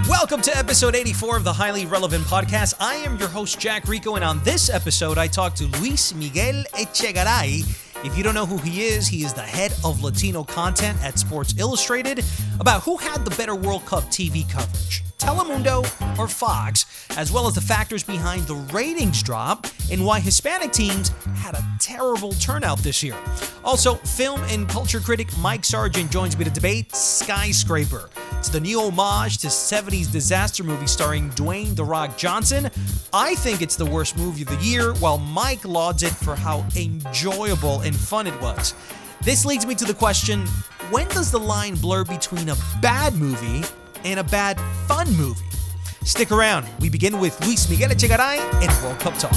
Welcome to episode 84 of the Highly Relevant Podcast. I am your host, Jack Rico, and on this episode, I talk to Luis Miguel Echegaray. If you don't know who he is the head of Latino Content at Sports Illustrated, about who had the better World Cup TV coverage, Telemundo or Fox, as well as the factors behind the ratings drop and why Hispanic teams had a terrible turnout this year. Also, film and culture critic Mike Sargent joins me to debate Skyscraper. It's the new homage to 70s disaster movie starring Dwayne The Rock Johnson. I think it's the worst movie of the year, while Mike lauds it for how enjoyable and fun it was. This leads me to the question, when does the line blur between a bad movie and a bad fun movie? Stick around. We begin with Luis Miguel Echegaray and World Cup Talk.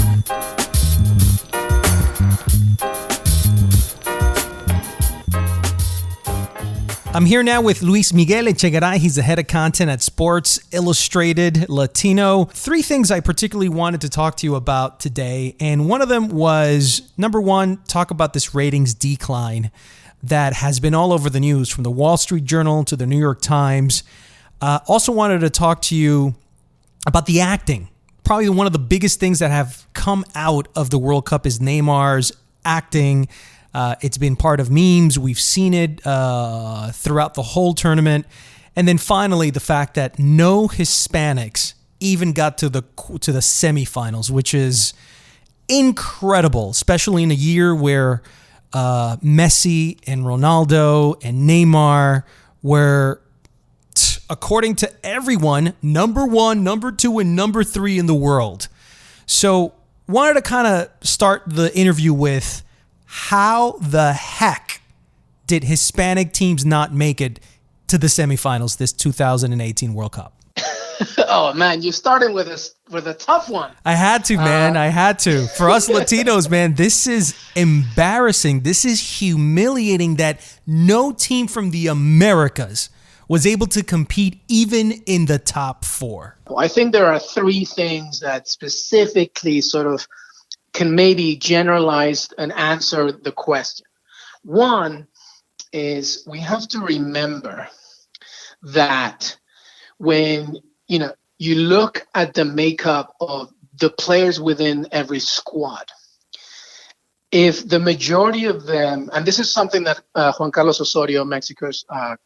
I'm here now with Luis Miguel Echegaray. He's the head of content at Sports Illustrated Latino. Three things I particularly wanted to talk to you about today, and one of them was, number one, talk about this ratings decline that has been all over the news, from the Wall Street Journal to the New York Times. Also wanted to talk to you about the acting. Probably one of the biggest things that have come out of the World Cup is Neymar's acting. It's been part of memes. We've seen it throughout the whole tournament. And then finally, the fact that no Hispanics even got to the semifinals, which is incredible, especially in a year where Messi and Ronaldo and Neymar were, according to everyone, number one, number two, and number three in the world. So wanted to kind of start the interview with, how the heck did Hispanic teams not make it to the semifinals this 2018 World Cup? Oh man, you're starting with a tough one. I had to, man. I had to. For us Latinos, man, this is embarrassing. This is humiliating that no team from the Americas was able to compete even in the top four. Well, I think there are three things that specifically sort of can maybe generalize and answer the question. One is, we have to remember that when you look at the makeup of the players within every squad, if the majority of them, and this is something that Juan Carlos Osorio, Mexico's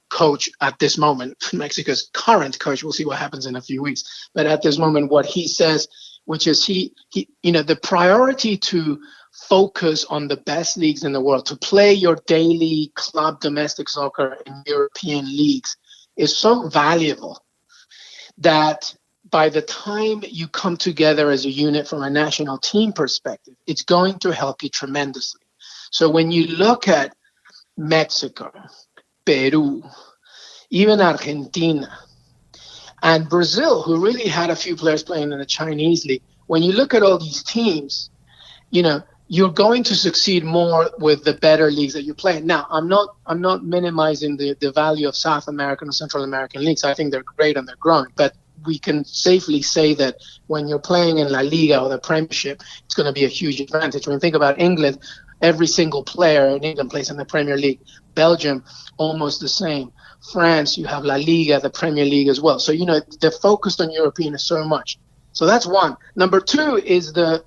coach at this moment, Mexico's current coach, we'll see what happens in a few weeks, but at this moment, what he says, which is the priority to focus on the best leagues in the world, to play your daily club domestic soccer in European leagues, is so valuable that by the time you come together as a unit from a national team perspective, it's going to help you tremendously. So when you look at Mexico, Peru, even Argentina, and Brazil, who really had a few players playing in the Chinese league, when you look at all these teams, you're going to succeed more with the better leagues that you play. Now, I'm not minimizing the value of South American or Central American leagues. I think they're great and they're growing, but we can safely say that when you're playing in La Liga or the Premiership, it's going to be a huge advantage. When you think about England, every single player in England plays in the Premier League. Belgium, almost the same. France, you have La Liga, the Premier League as well. So, the focus on European is so much. So that's one. Number two is the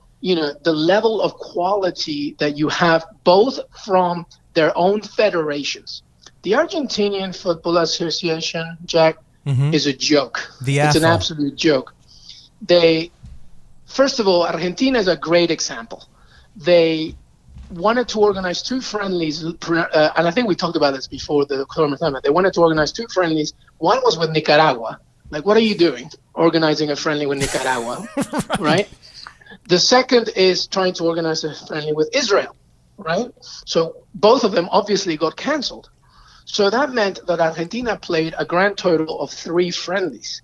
level of quality that you have both from their own federations. The Argentinian Football Association, Jack, is a joke. It's an absolute joke. First of all, Argentina is a great example. They wanted to organize two friendlies, and I think we talked about this before the tournament. They wanted to organize two friendlies. One was with Nicaragua. Like, what are you doing, organizing a friendly with Nicaragua, right? The second is trying to organize a friendly with Israel, right? So both of them obviously got canceled. So that meant that Argentina played a grand total of 3 friendlies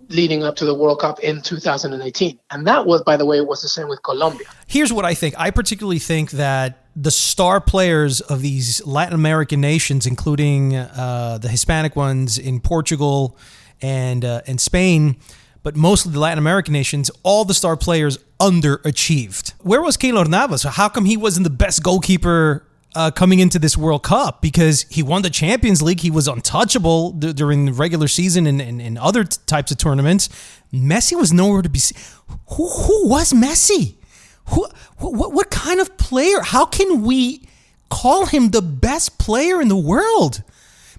leading up to the World Cup in 2018. And that was, by the way, was the same with Colombia. Here's what I think. I particularly think that the star players of these Latin American nations, including the Hispanic ones in Portugal and Spain, but mostly the Latin American nations, all the star players underachieved. Where was Keylor Navas? How come he wasn't the best goalkeeper coming into this World Cup because he won the Champions League. He was untouchable during the regular season and other types of tournaments. Messi was nowhere to be seen. Who was Messi? What kind of player? How can we call him the best player in the world?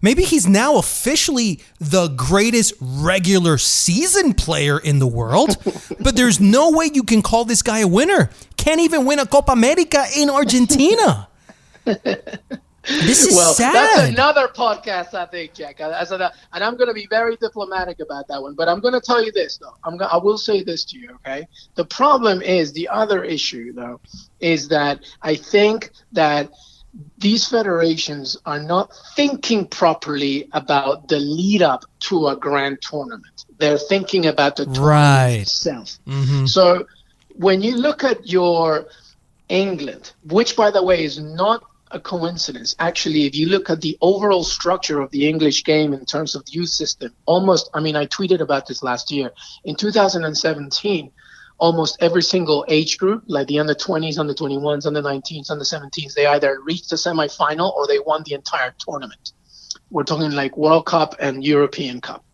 Maybe he's now officially the greatest regular season player in the world, but there's no way you can call this guy a winner. Can't even win a Copa America in Argentina. This is sad. That's another podcast, I think, Jack. And I'm going to be very diplomatic about that one. But I'm going to tell you this, though. I will say this to you, okay? The problem is, the other issue, though, is that I think that these federations are not thinking properly about the lead up to a grand tournament. They're thinking about the tournament itself. Mm-hmm. So when you look at your England, which, by the way, is not a coincidence. Actually, if you look at the overall structure of the English game in terms of youth system, I tweeted about this last year. In 2017, almost every single age group, like the under 20s, under 21s, under 19s, under 17s, they either reached the semifinal or they won the entire tournament. We're talking like World Cup and European Cup,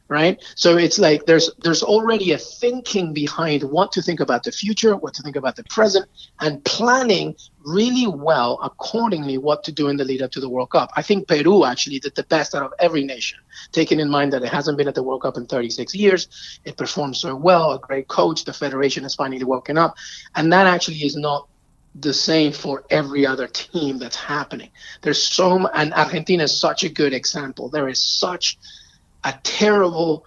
right? So it's like there's already a thinking behind what to think about the future, what to think about the present, and planning really well accordingly what to do in the lead up to the World Cup. I think Peru actually did the best out of every nation, taking in mind that it hasn't been at the World Cup in 36 years. It performed so well, a great coach, the federation has finally woken up. And that actually is not the same for every other team that's happening. And Argentina is such a good example. There is such a terrible,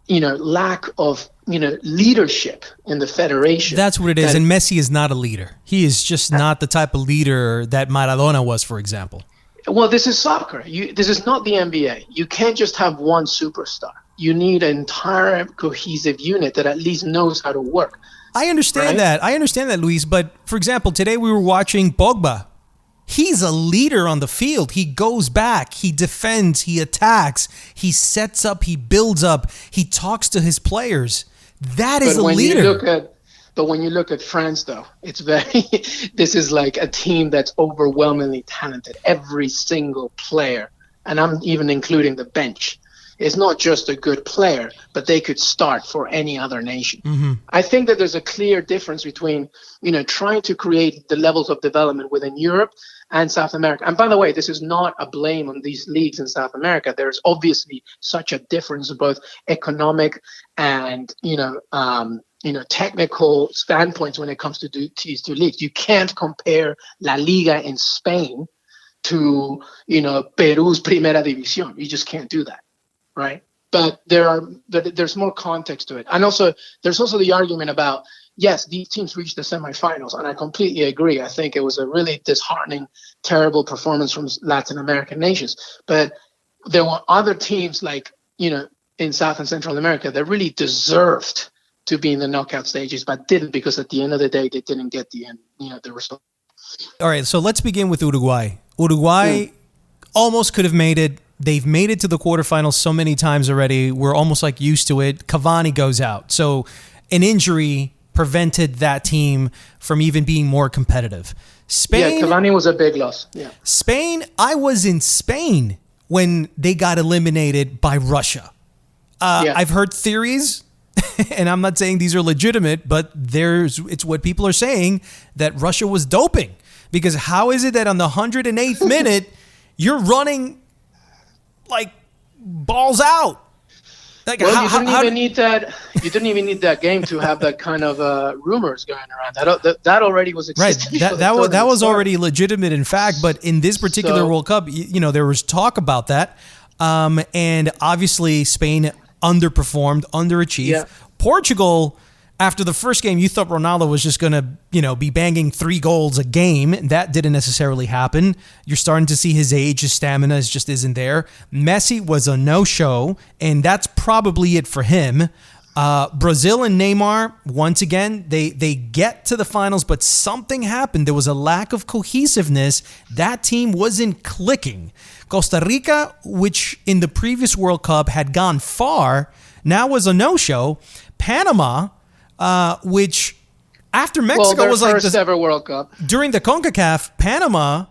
lack of, leadership in the federation. That's what it is. And Messi is not a leader. He is just not the type of leader that Maradona was, for example. Well, this is soccer. This is not the NBA. You can't just have one superstar. You need an entire cohesive unit that at least knows how to work. I understand that. I understand that, Luis. But, for example, today we were watching Pogba. He's a leader on the field. He goes back, he defends, he attacks, he sets up, he builds up, he talks to his players. That is a leader. But when you look at France, though, it's this is like a team that's overwhelmingly talented. Every single player, and I'm even including the bench, is not just a good player, but they could start for any other nation. Mm-hmm. I think that there's a clear difference between, trying to create the levels of development within Europe and South America. And by the way, this is not a blame on these leagues in South America. There's obviously such a difference in both economic and, technical standpoints when it comes to these two leagues. You can't compare La Liga in Spain to, Peru's Primera División. You just can't do that. Right. But there's more context to it. And also, there's also the argument about, yes, these teams reached the semifinals. And I completely agree. I think it was a really disheartening, terrible performance from Latin American nations. But there were other teams like, in South and Central America that really deserved to be in the knockout stages, but didn't, because at the end of the day, they didn't get the result. All right. So let's begin with Uruguay. Uruguay almost could have made it. They've made it to the quarterfinals so many times already. We're almost like used to it. Cavani goes out. So an injury prevented that team from even being more competitive. Spain. Yeah, Cavani was a big loss. Yeah. Spain, I was in Spain when they got eliminated by Russia. I've heard theories, and I'm not saying these are legitimate, but it's what people are saying, that Russia was doping. Because how is it that on the 108th minute, you're running like balls out? Like, well, you didn't even need that game to have that kind of rumors going around. That already was existing. Right. That was already legitimate, in fact. But in this particular World Cup, there was talk about that, and obviously Spain underperformed, underachieved. Yeah. Portugal, after the first game, you thought Ronaldo was just going to, be banging 3 goals a game. That didn't necessarily happen. You're starting to see his age, his stamina just isn't there. Messi was a no-show, and that's probably it for him. Brazil and Neymar, once again, they get to the finals, but something happened. There was a lack of cohesiveness. That team wasn't clicking. Costa Rica, which in the previous World Cup had gone far, now was a no-show. Panama, which after Mexico was like first ever World Cup. During the CONCACAF, Panama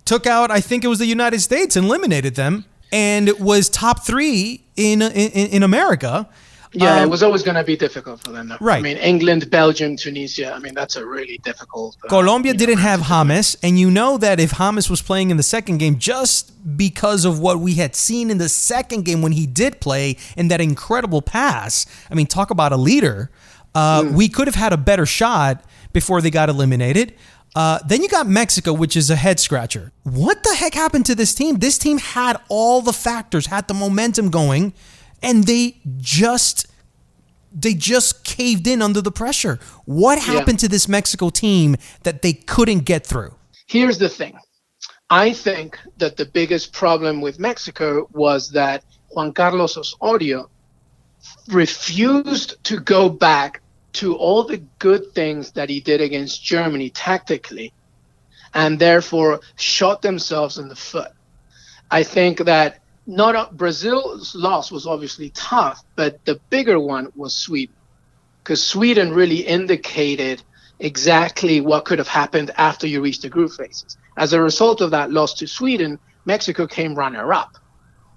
took out, I think it was the United States, and eliminated them, and was top 3 in America. Yeah, it was always going to be difficult for them, though. Right. I mean, England, Belgium, Tunisia. I mean, that's a really difficult. Colombia didn't have James, and you know that if James was playing in the second game, just because of what we had seen in the second game when he did play in that incredible pass, I mean, talk about a leader. We could have had a better shot before they got eliminated. Then you got Mexico, which is a head scratcher. What the heck happened to this team? This team had all the factors, had the momentum going, and they just caved in under the pressure. What happened to this Mexico team that they couldn't get through? Here's the thing. I think that the biggest problem with Mexico was that Juan Carlos Osorio refused to go back to all the good things that he did against Germany tactically, and therefore shot themselves in the foot. I think that Brazil's loss was obviously tough, but the bigger one was Sweden, because Sweden really indicated exactly what could have happened after you reached the group phases. As a result of that loss to Sweden, Mexico came runner-up,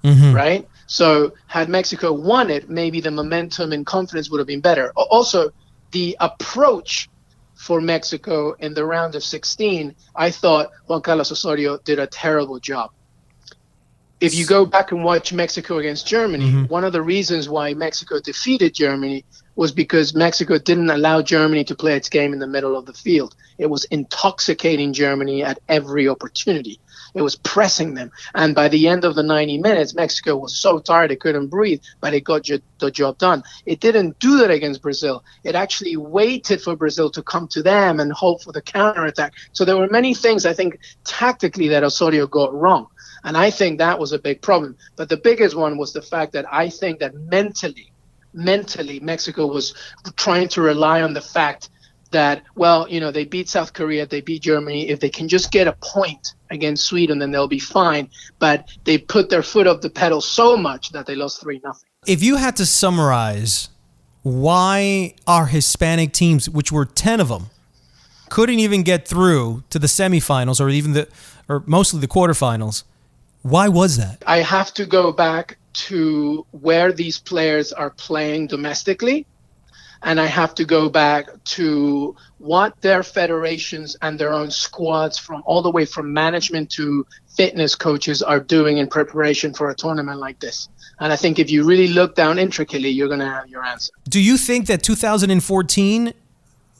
right? So had Mexico won it, maybe the momentum and confidence would have been better. Also, the approach for Mexico in the round of 16, I thought Juan Carlos Osorio did a terrible job. If you go back and watch Mexico against Germany, one of the reasons why Mexico defeated Germany was because Mexico didn't allow Germany to play its game in the middle of the field. It was intoxicating Germany at every opportunity. It was pressing them. And by the end of the 90 minutes, Mexico was so tired it couldn't breathe, but it got the job done. It didn't do that against Brazil. It actually waited for Brazil to come to them and hope for the counterattack. So there were many things, I think, tactically that Osorio got wrong. And I think that was a big problem. But the biggest one was the fact that I think that mentally, Mexico was trying to rely on the fact that, well, they beat South Korea, they beat Germany. If they can just get a point against Sweden, then they'll be fine. But they put their foot off the pedal so much that they lost 3-0. If you had to summarize why our Hispanic teams, which were 10 of them, couldn't even get through to the semifinals or mostly the quarterfinals, why was that? I have to go back to where these players are playing domestically, and I have to go back to what their federations and their own squads, from all the way from management to fitness coaches, are doing in preparation for a tournament like this. And I think if you really look down intricately, you're going to have your answer. Do you think that 2014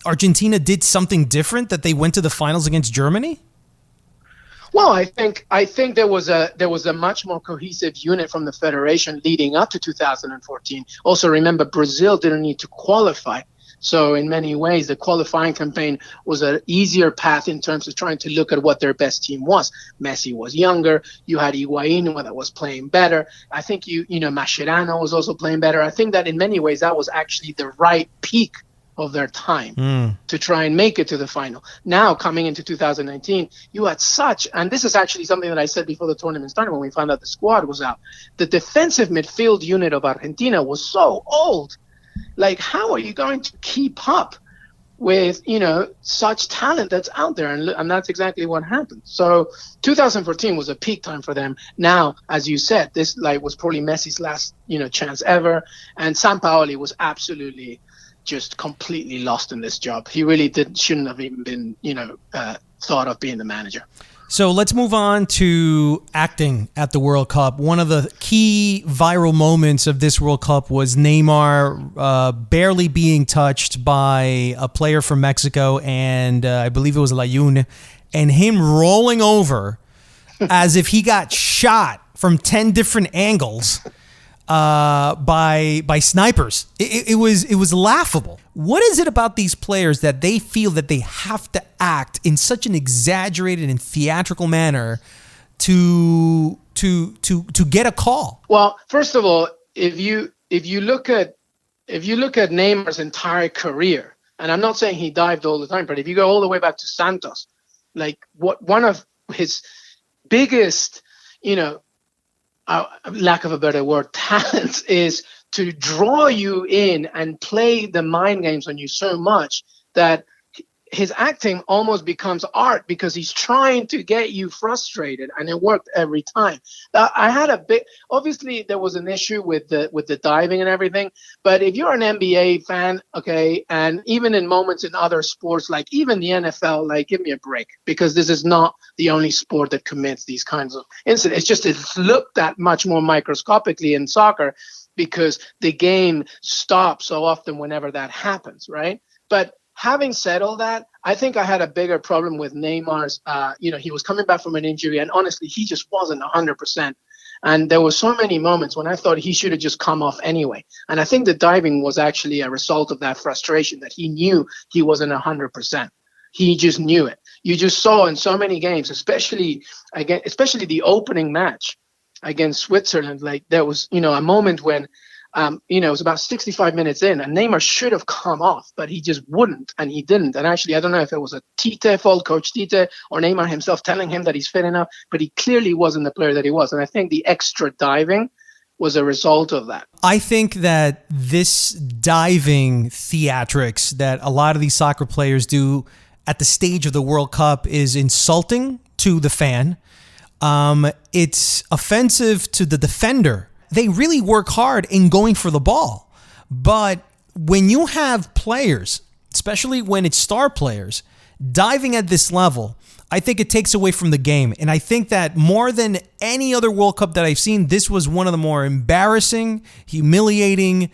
Argentina did something different, that they went to the finals against Germany? Well, I think there was a much more cohesive unit from the federation leading up to 2014. Also, remember, Brazil didn't need to qualify. So in many ways, the qualifying campaign was an easier path in terms of trying to look at what their best team was. Messi was younger. You had Higuaín that was playing better. I think Mascherano was also playing better. I think that in many ways that was actually the right peak of their time to try and make it to the final. Now, coming into 2019, you had and this is actually something that I said before the tournament started when we found out the squad was out, the defensive midfield unit of Argentina was so old. Like, how are you going to keep up with, such talent that's out there? And that's exactly what happened. So 2014 was a peak time for them. Now, as you said, this was probably Messi's last, chance ever. And Sampaoli was absolutely just completely lost in this job. He really shouldn't have even been, thought of being the manager. So let's move on to acting at the World Cup. One of the key viral moments of this World Cup was Neymar barely being touched by a player from Mexico, and I believe it was Layun, and him rolling over as if he got shot from 10 different angles by snipers. It was laughable. What is it about these players that they feel that they have to act in such an exaggerated and theatrical manner to get a call? Well, first of all, if you look at Neymar's entire career, and I'm not saying he dived all the time, but if you go all the way back to Santos, one of his biggest, lack of a better word, talent is to draw you in and play the mind games on you so much that his acting almost becomes art because he's trying to get you frustrated, and it worked every time. I had a big, obviously there was an issue with the diving and everything, but if you're an NBA fan, okay, and even in moments in other sports, like even the NFL, like give me a break, because this is not the only sport that commits these kinds of incidents. It's just it's looked at much more microscopically in soccer because the game stops so often whenever that happens, right? But having said all that, I think I had a bigger problem with Neymar's, he was coming back from an injury, and honestly, he just wasn't 100%. And there were so many moments when I thought he should have just come off anyway. And I think the diving was actually a result of that frustration, that he knew he wasn't 100%. He just knew it. You just saw in so many games, especially the opening match against Switzerland, like there was, a moment when it was about 65 minutes in, and Neymar should have come off, but he just wouldn't, and he didn't. And actually, I don't know if it was a Tite fault, Coach Tite, or Neymar himself telling him that he's fit enough, but he clearly wasn't the player that he was. And I think the extra diving was a result of that. I think that this diving theatrics that a lot of these soccer players do at the stage of the World Cup is insulting to the fan. It's offensive to the defender. They really work hard in going for the ball. But when you have players, especially when it's star players, diving at this level, I think it takes away from the game. And I think that more than any other World Cup that I've seen, this was one of the more embarrassing, humiliating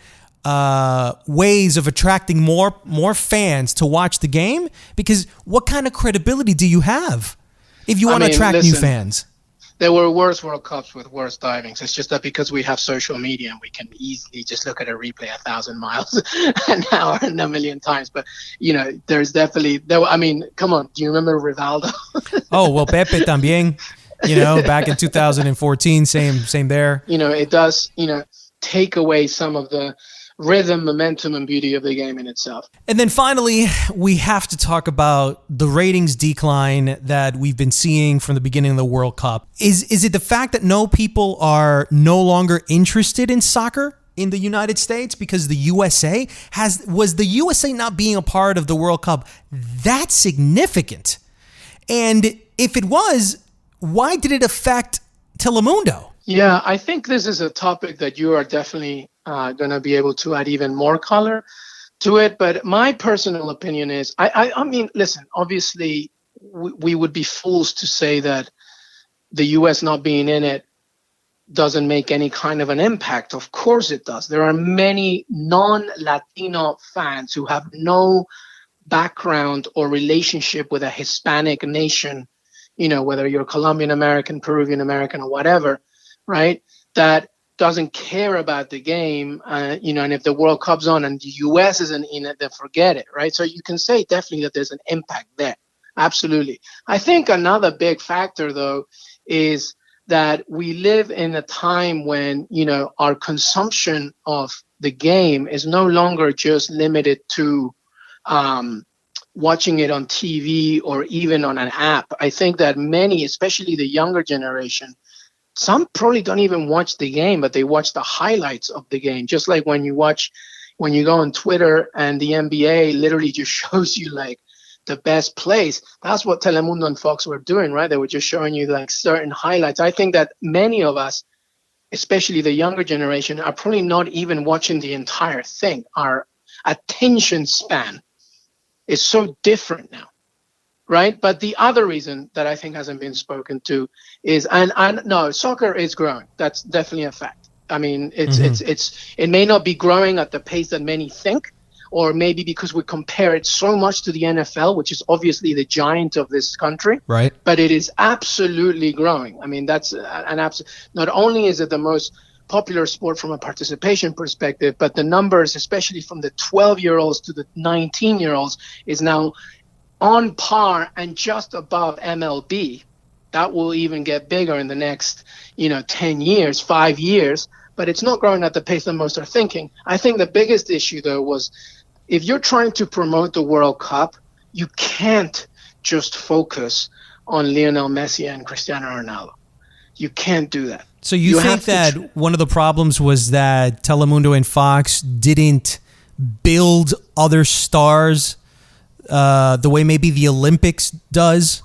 ways of attracting more fans to watch the game. Because what kind of credibility do you have if you want to attract new fans? There were worse World Cups with worse divings. It's just that because we have social media and we can easily just look at a replay 1,000 miles an hour and a million times. But, there's definitely, come on. Do you remember Rivaldo? Oh, well, Pepe también, back in 2014, same there. It does, take away some of the rhythm, momentum, and beauty of the game in itself. And then finally, we have to talk about the ratings decline that we've been seeing from the beginning of the World Cup. Is it the fact that people are no longer interested in soccer in the United States because the USA was the USA not being a part of the World Cup that significant? And if it was, why did it affect Telemundo? Yeah, I think this is a topic that you are definitely going to be able to add even more color to it. But my personal opinion is, I mean, listen, obviously we would be fools to say that the U.S. not being in it doesn't make any kind of an impact. Of course it does. There are many non-Latino fans who have no background or relationship with a Hispanic nation, whether you're Colombian American, Peruvian American, or whatever, right? That doesn't care about the game, and if the World Cup's on and the U.S. isn't in it, then forget it, right? So you can say definitely that there's an impact there. Absolutely. I think another big factor, though, is that we live in a time when, our consumption of the game is no longer just limited to watching it on TV or even on an app. I think that many, especially the younger generation, some probably don't even watch the game, but they watch the highlights of the game. Just like when you go on Twitter and the NBA literally just shows you like the best plays. That's what Telemundo and Fox were doing, right? They were just showing you like certain highlights. I think that many of us, especially the younger generation, are probably not even watching the entire thing. Our attention span is so different now. Right. But the other reason that I think hasn't been spoken to is, and no, soccer is growing. That's definitely a fact. I mean, it may not be growing at the pace that many think, or maybe because we compare it so much to the NFL, which is obviously the giant of this country. Right. But it is absolutely growing. I mean, that's not only is it the most popular sport from a participation perspective, but the numbers, especially from the 12-year-olds to the 19-year-olds, is now on par and just above MLB. That will even get bigger in the next, 10 years, 5 years, but it's not growing at the pace that most are thinking. I think the biggest issue, though, was if you're trying to promote the World Cup, you can't just focus on Lionel Messi and Cristiano Ronaldo. You can't do that. So you think that one of the problems was that Telemundo and Fox didn't build other stars the way maybe the Olympics does?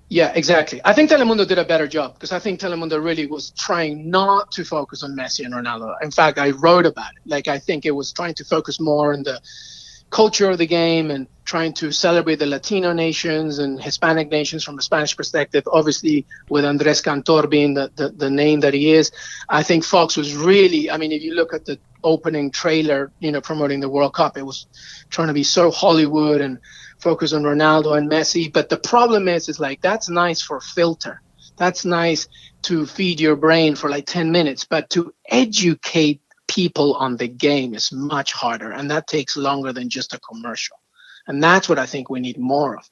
Yeah, exactly. I think Telemundo did a better job because I think Telemundo really was trying not to focus on Messi and Ronaldo. In fact, I wrote about it. Like, I think it was trying to focus more on the culture of the game and trying to celebrate the Latino nations and Hispanic nations from a Spanish perspective. Obviously, with Andres Cantor being the name that he is, I think Fox was really, I mean, if you look at the opening trailer, promoting the World Cup, it was trying to be so Hollywood and focus on Ronaldo and Messi. But the problem is like, that's nice for filter. That's nice to feed your brain for like 10 minutes. But to educate people on the game is much harder. And that takes longer than just a commercial. And that's what I think we need more of.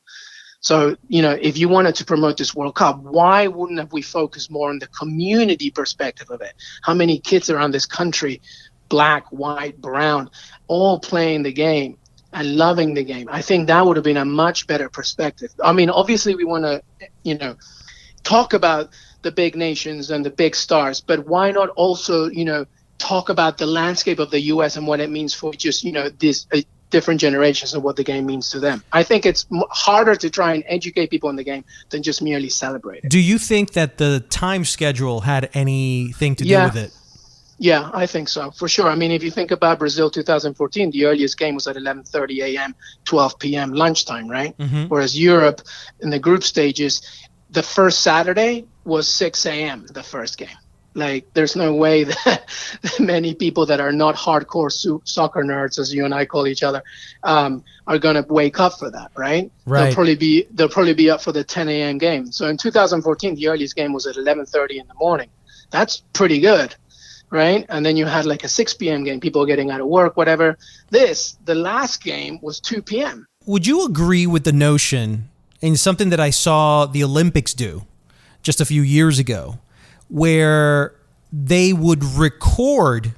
So, if you wanted to promote this World Cup, why wouldn't have we focus more on the community perspective of it? How many kids around this country, black, white, brown, all playing the game and loving the game? I think that would have been a much better perspective. I mean, obviously we want to, talk about the big nations and the big stars, but why not also, talk about the landscape of the U.S. and what it means for just, this different generations of what the game means to them. I think it's harder to try and educate people in the game than just merely celebrate it. Do you think that the time schedule had anything to do with it? Yeah, I think so, for sure. I mean, if you think about Brazil 2014, the earliest game was at 11:30 a.m., 12 p.m. lunchtime, right? Mm-hmm. Whereas Europe, in the group stages, the first Saturday was 6 a.m., the first game. Like, there's no way that many people that are not hardcore soccer nerds, as you and I call each other, are going to wake up for that, right? They'll probably be up for the 10 a.m. game. So in 2014, the earliest game was at 11:30 in the morning. That's pretty good. Right? And then you had like a 6 p.m. game, people getting out of work, whatever. The last game was 2 p.m. Would you agree with the notion, and something that I saw the Olympics do just a few years ago, where they would record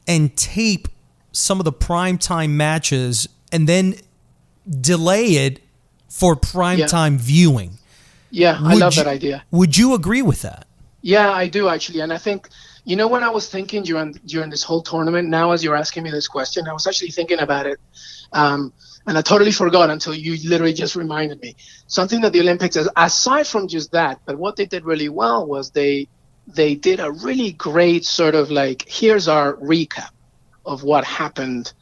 and tape some of the primetime matches and then delay it for primetime viewing? Yeah, I love that idea. Would you agree with that? Yeah, I do actually. And I think, when I was thinking during this whole tournament, now as you're asking me this question, I was actually thinking about it. And I totally forgot until you literally just reminded me. Something that the Olympics, aside from just that, but what they did really well was they did a really great sort of like, here's our recap of what happened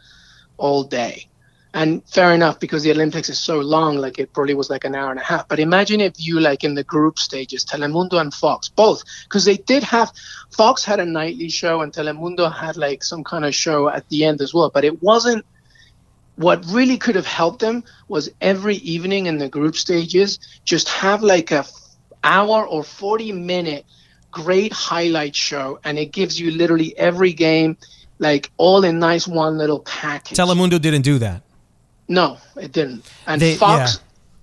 all day. And fair enough, because the Olympics is so long, like it probably was like an hour and a half. But imagine if you, like in the group stages, Telemundo and Fox, both, because they did have, Fox had a nightly show and Telemundo had like some kind of show at the end as well. But it wasn't, what really could have helped them was every evening in the group stages, just have like a hour or 40-minute great highlight show. And it gives you literally every game, like all in nice one little package. Telemundo didn't do that. No, it didn't. And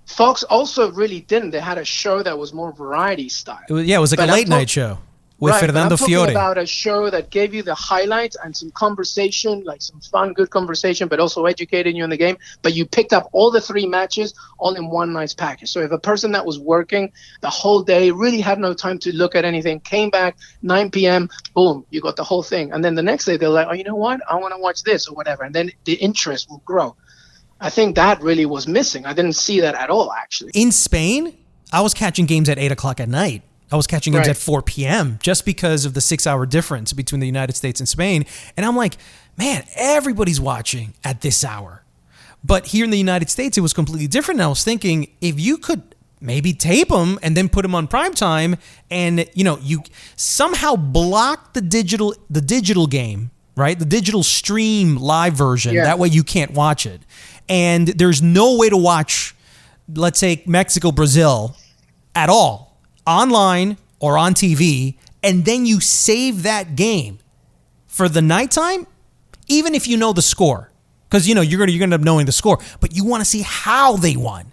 Fox also really didn't. They had a show that was more variety style. It was like a late night show with Fernando Fiore. I'm talking about a show that gave you the highlights and some conversation, like some fun, good conversation, but also educated you in the game. But you picked up all the 3 matches all in one nice package. So if a person that was working the whole day, really had no time to look at anything, came back 9 p.m., boom, you got the whole thing. And then the next day they're like, oh, you know what? I want to watch this or whatever. And then the interest will grow. I think that really was missing. I didn't see that at all, actually. In Spain, I was catching games at 8 o'clock at night. I was catching games at 4 p.m. just because of the 6-hour difference between the United States and Spain. And I'm like, man, everybody's watching at this hour. But here in the United States, it was completely different. And I was thinking, if you could maybe tape them and then put them on primetime and, you somehow block the digital game, right? The digital stream live version. Yeah. That way you can't watch it. And there's no way to watch, let's say, Mexico, Brazil at all, online or on TV, and then you save that game for the nighttime, even if you know the score. Because, you're going to end up knowing the score, but you want to see how they won.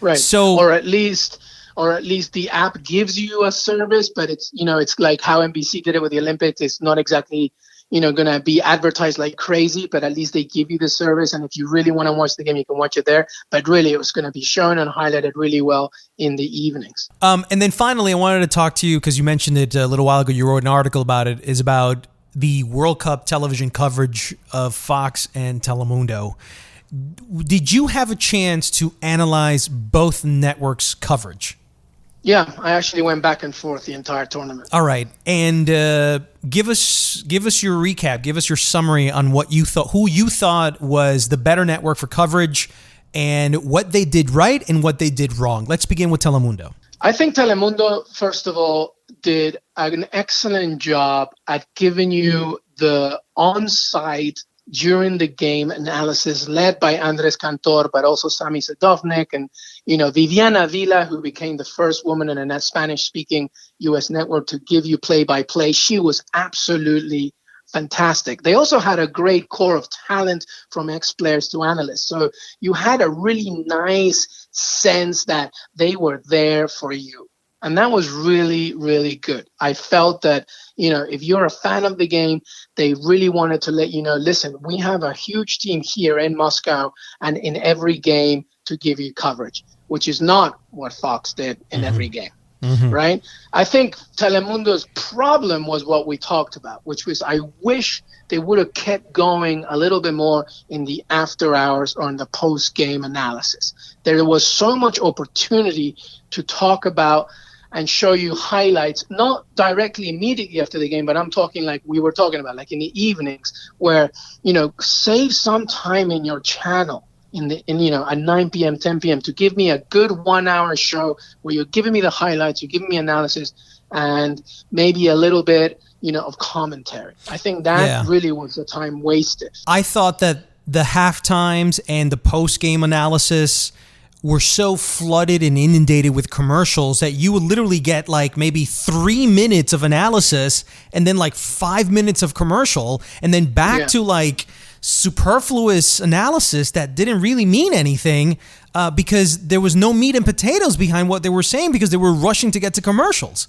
Right. So, or at least the app gives you a service, but it's, it's like how NBC did it with the Olympics. It's not exactly going to be advertised like crazy, but at least they give you the service. And if you really want to watch the game, you can watch it there. But really, it was going to be shown and highlighted really well in the evenings. And then finally, I wanted to talk to you, because you mentioned it a little while ago. You wrote an article about it, is about the World Cup television coverage of Fox and Telemundo. Did you have a chance to analyze both networks' coverage? Yeah, I actually went back and forth the entire tournament. All right, and give us your recap. Give us your summary on what you thought, who you thought was the better network for coverage, and what they did right and what they did wrong. Let's begin with Telemundo. I think Telemundo, first of all, did an excellent job at giving you the on-site during the game analysis led by Andres Cantor, but also Sami Sadovnik and, Viviana Vila, who became the first woman in a Spanish-speaking U.S. network to give you play-by-play. She was absolutely fantastic. They also had a great core of talent from ex-players to analysts. So you had a really nice sense that they were there for you. And that was really, really good. I felt that, if you're a fan of the game, they really wanted to let you know, listen, we have a huge team here in Moscow and in every game to give you coverage, which is not what Fox did in every game. Right? I think Telemundo's problem was what we talked about, which was I wish they would have kept going a little bit more in the after hours or in the post-game analysis. There was so much opportunity to talk about and show you highlights, not directly immediately after the game, but I'm talking like we were talking about, like in the evenings where, save some time in your channel at 9 p.m., 10 p.m. to give me a good 1 hour show where you're giving me the highlights, you're giving me analysis, and maybe a little bit, of commentary. I think that really was the time wasted. I thought that the halftimes and the post-game analysis were so flooded and inundated with commercials that you would literally get like maybe 3 minutes of analysis and then like 5 minutes of commercial and then back to like superfluous analysis that didn't really mean anything because there was no meat and potatoes behind what they were saying because they were rushing to get to commercials.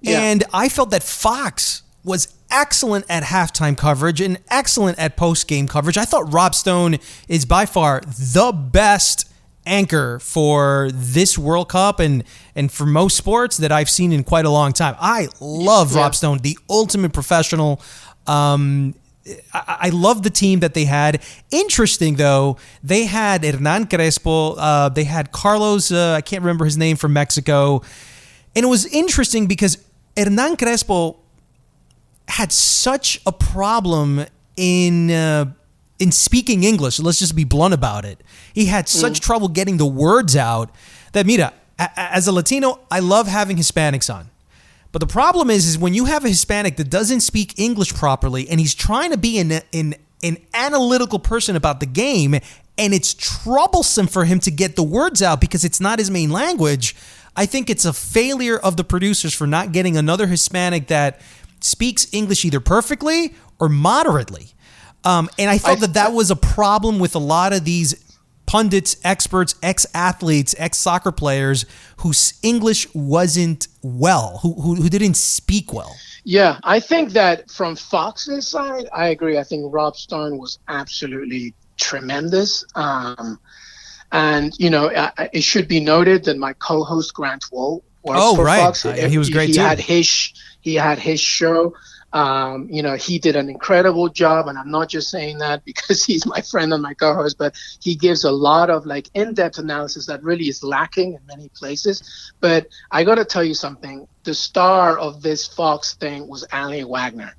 And I felt that Fox was excellent at halftime coverage and excellent at post-game coverage. I thought Rob Stone is by far the best anchor for this World Cup and for most sports that I've seen in quite a long time. I love Rob Stone, the ultimate professional. I love the team that they had. Interesting, though, they had Hernan Crespo. They had Carlos, I can't remember his name, from Mexico. And it was interesting because Hernan Crespo had such a problem in speaking English. Let's just be blunt about it. He had such trouble getting the words out that, mira, as a Latino, I love having Hispanics on. But the problem is when you have a Hispanic that doesn't speak English properly and he's trying to be an analytical person about the game and it's troublesome for him to get the words out because it's not his main language, I think it's a failure of the producers for not getting another Hispanic that speaks English either perfectly or moderately. And I thought that was a problem with a lot of these pundits, experts, ex-athletes, ex-soccer players whose English wasn't well, who didn't speak well. Yeah, I think that from Fox's side, I agree. I think Rob Stone was absolutely tremendous. And, it should be noted that my co-host Grant Wool works for Fox. He was great too. He had his show. He did an incredible job, and I'm not just saying that because he's my friend and my co-host, but he gives a lot of like in-depth analysis that really is lacking in many places. But I got to tell you something. The star of this Fox thing was Ali Wagner.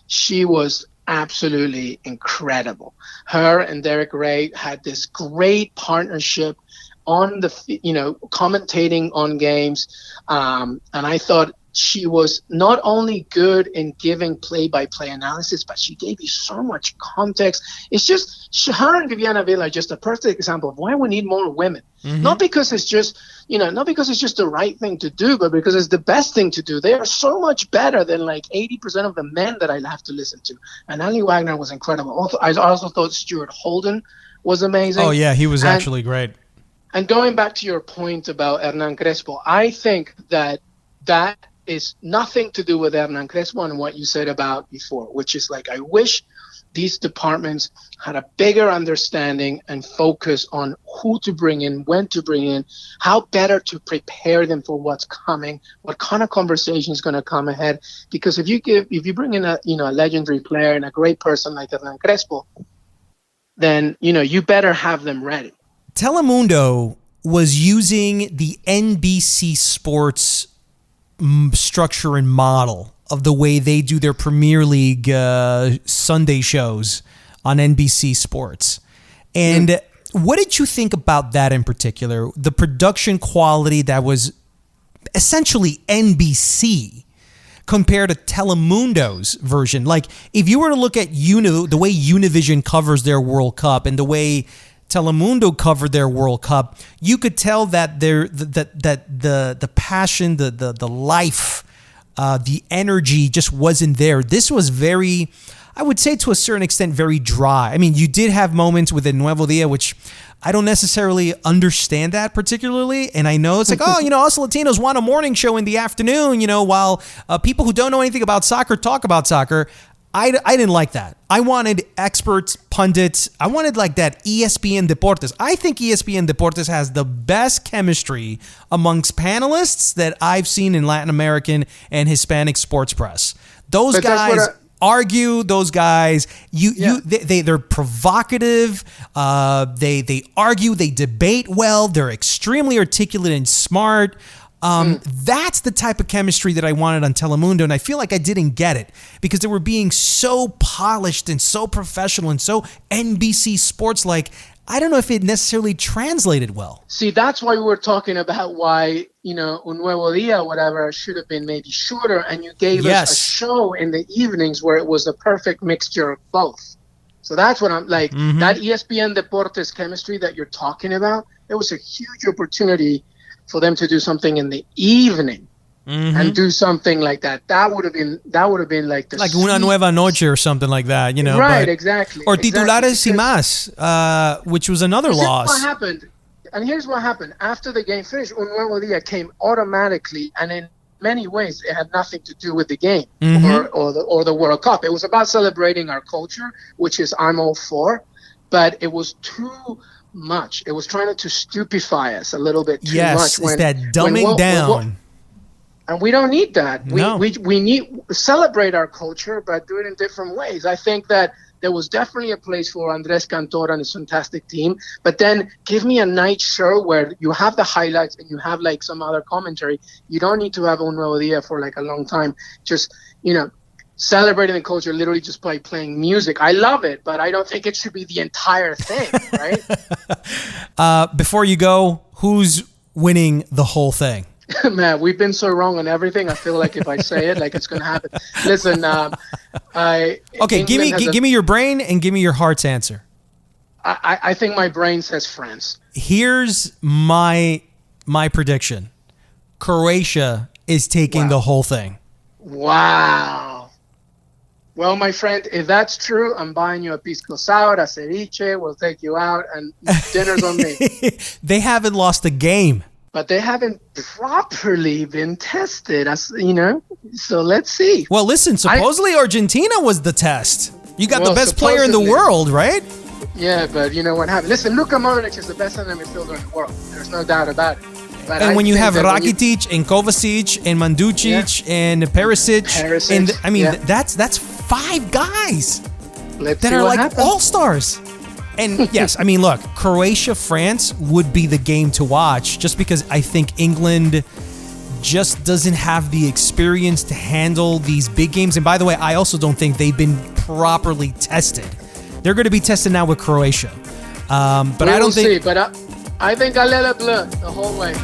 She was absolutely incredible. Her and Derek Ray had this great partnership on the, commentating on games. And I thought she was not only good in giving play-by-play analysis, but she gave you so much context. It's just her and Viviana Villa are just a perfect example of why we need more women. Not because it's just, not because it's just the right thing to do, but because it's the best thing to do. They are so much better than like 80% of the men that I have to listen to. And Ali Wagner was incredible. Also, I also thought Stuart Holden was amazing. Oh yeah, he was actually great. And going back to your point about Hernan Crespo, I think that is nothing to do with Hernan Crespo and what you said about before, which is like, I wish these departments had a bigger understanding and focus on who to bring in, when to bring in, how better to prepare them for what's coming, what kind of conversation is going to come ahead. Because if you bring in a legendary player and a great person like Hernan Crespo, then, you better have them ready. Telemundo was using the NBC Sports structure and model of the way they do their Premier League Sunday shows on NBC Sports. And what did you think about that in particular? The production quality that was essentially NBC compared to Telemundo's version. Like, if you were to look at the way Univision covers their World Cup and the way Telemundo covered their World Cup, you could tell that the passion, the life, the energy just wasn't there. This was very, I would say to a certain extent, very dry. I mean, you did have moments with the Nuevo Dia, which I don't necessarily understand that particularly. And I know it's like, us Latinos want a morning show in the afternoon, while people who don't know anything about soccer talk about soccer. I didn't like that. I wanted experts, pundits. I wanted like that ESPN Deportes. I think ESPN Deportes has the best chemistry amongst panelists that I've seen in Latin American and Hispanic sports press. Those guys argue. Those guys, they're provocative. They argue. They debate well. They're extremely articulate and smart. That's the type of chemistry that I wanted on Telemundo, and I feel like I didn't get it because they were being so polished and so professional and so NBC Sports like. I don't know if it necessarily translated well. See, that's why we were talking about why, Un Nuevo Dia, whatever, should have been maybe shorter, and you gave us a show in the evenings where it was the perfect mixture of both. So that's what I'm like, that ESPN Deportes chemistry that you're talking about, it was a huge opportunity for them to do something in the evening and do something like that. That would have been like the like Una Nueva Noche or something like that, Right, exactly. Or Titulares y Más, which was another loss. Here's what happened. After the game finished, Un Nuevo Dia came automatically, and in many ways, it had nothing to do with the game or the World Cup. It was about celebrating our culture, which is I'm all for, but it was too much. It was trying to stupefy us a little bit too much. It's that dumbing down. And we don't need that. No. We need celebrate our culture, but do it in different ways. I think that there was definitely a place for Andres Cantor and his fantastic team, but then give me a night show where you have the highlights and you have like some other commentary. You don't need to have Un Nuevo Dia for like a long time. Just, celebrating the culture, literally just by playing music. I love it, but I don't think it should be the entire thing, right? Before you go, who's winning the whole thing? Man, we've been so wrong on everything. I feel like if I say it, like it's going to happen. Listen, give me your brain and give me your heart's answer. I think my brain says France. Here's my prediction. Croatia is taking the whole thing. Wow. Well, my friend, if that's true, I'm buying you a pisco sour, a ceviche. We'll take you out, and dinner's on me. They haven't lost a game. But they haven't properly been tested, so let's see. Well, listen, supposedly Argentina was the test. You got the best player in the world, right? Yeah, but you know what happened? Listen, Luka Modric is the best center midfielder in the world. There's no doubt about it. But and when you have Rakitic and Kovacic and Mandzukic and Perisic, and that's 5 guys that are like all-stars. And yes, look, Croatia-France would be the game to watch just because I think England just doesn't have the experience to handle these big games. And by the way, I also don't think they've been properly tested. They're going to be tested now with Croatia. But I don't think... But I think I let it blur the whole way.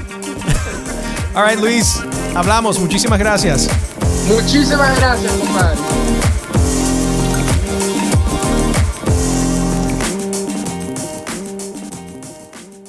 All right, Luis. Hablamos. Muchísimas gracias. Muchísimas gracias, compadre.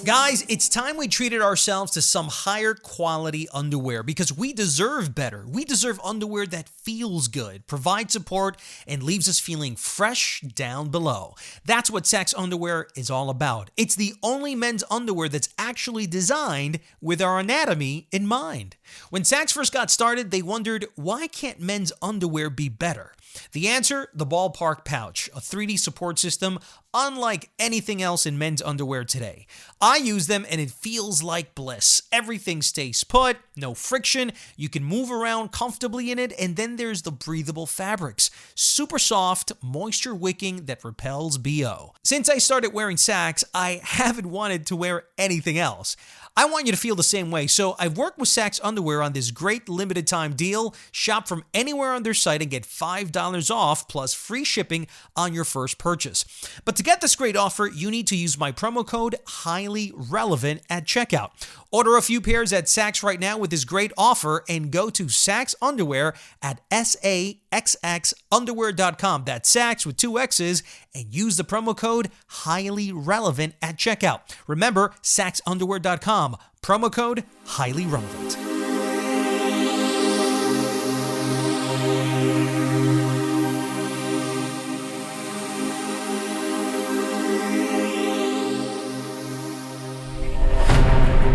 Guys, it's time we treated ourselves to some higher quality underwear because we deserve better. We deserve underwear that feels good, provides support, and leaves us feeling fresh down below. That's what Saxx underwear is all about. It's the only men's underwear that's actually designed with our anatomy in mind. When Saxx first got started, they wondered, why can't men's underwear be better? The answer, the Ballpark Pouch, a 3D support system unlike anything else in men's underwear today. I use use them and it feels like bliss. Everything stays put, no friction. You can move around comfortably in it, and then there's the breathable fabrics. Super soft, moisture wicking that repels BO. Since I started wearing Sacs, I haven't wanted to wear anything else. I want you to feel the same way, so I've worked with Sacs Underwear on this great limited time deal. Shop from anywhere on their site and get $5 off plus free shipping on your first purchase. But to get this great offer, you need to use my promo code HIGHLYRELEVANT at checkout. Order a few pairs at Sacs right now with this great offer and go to Sacs Underwear at SAXXunderwear.com. That's Sacs with 2 X's, and use the promo code HIGHLYRELEVANT at checkout. Remember, SacsUnderwear.com, promo code HIGHLYRELEVANT.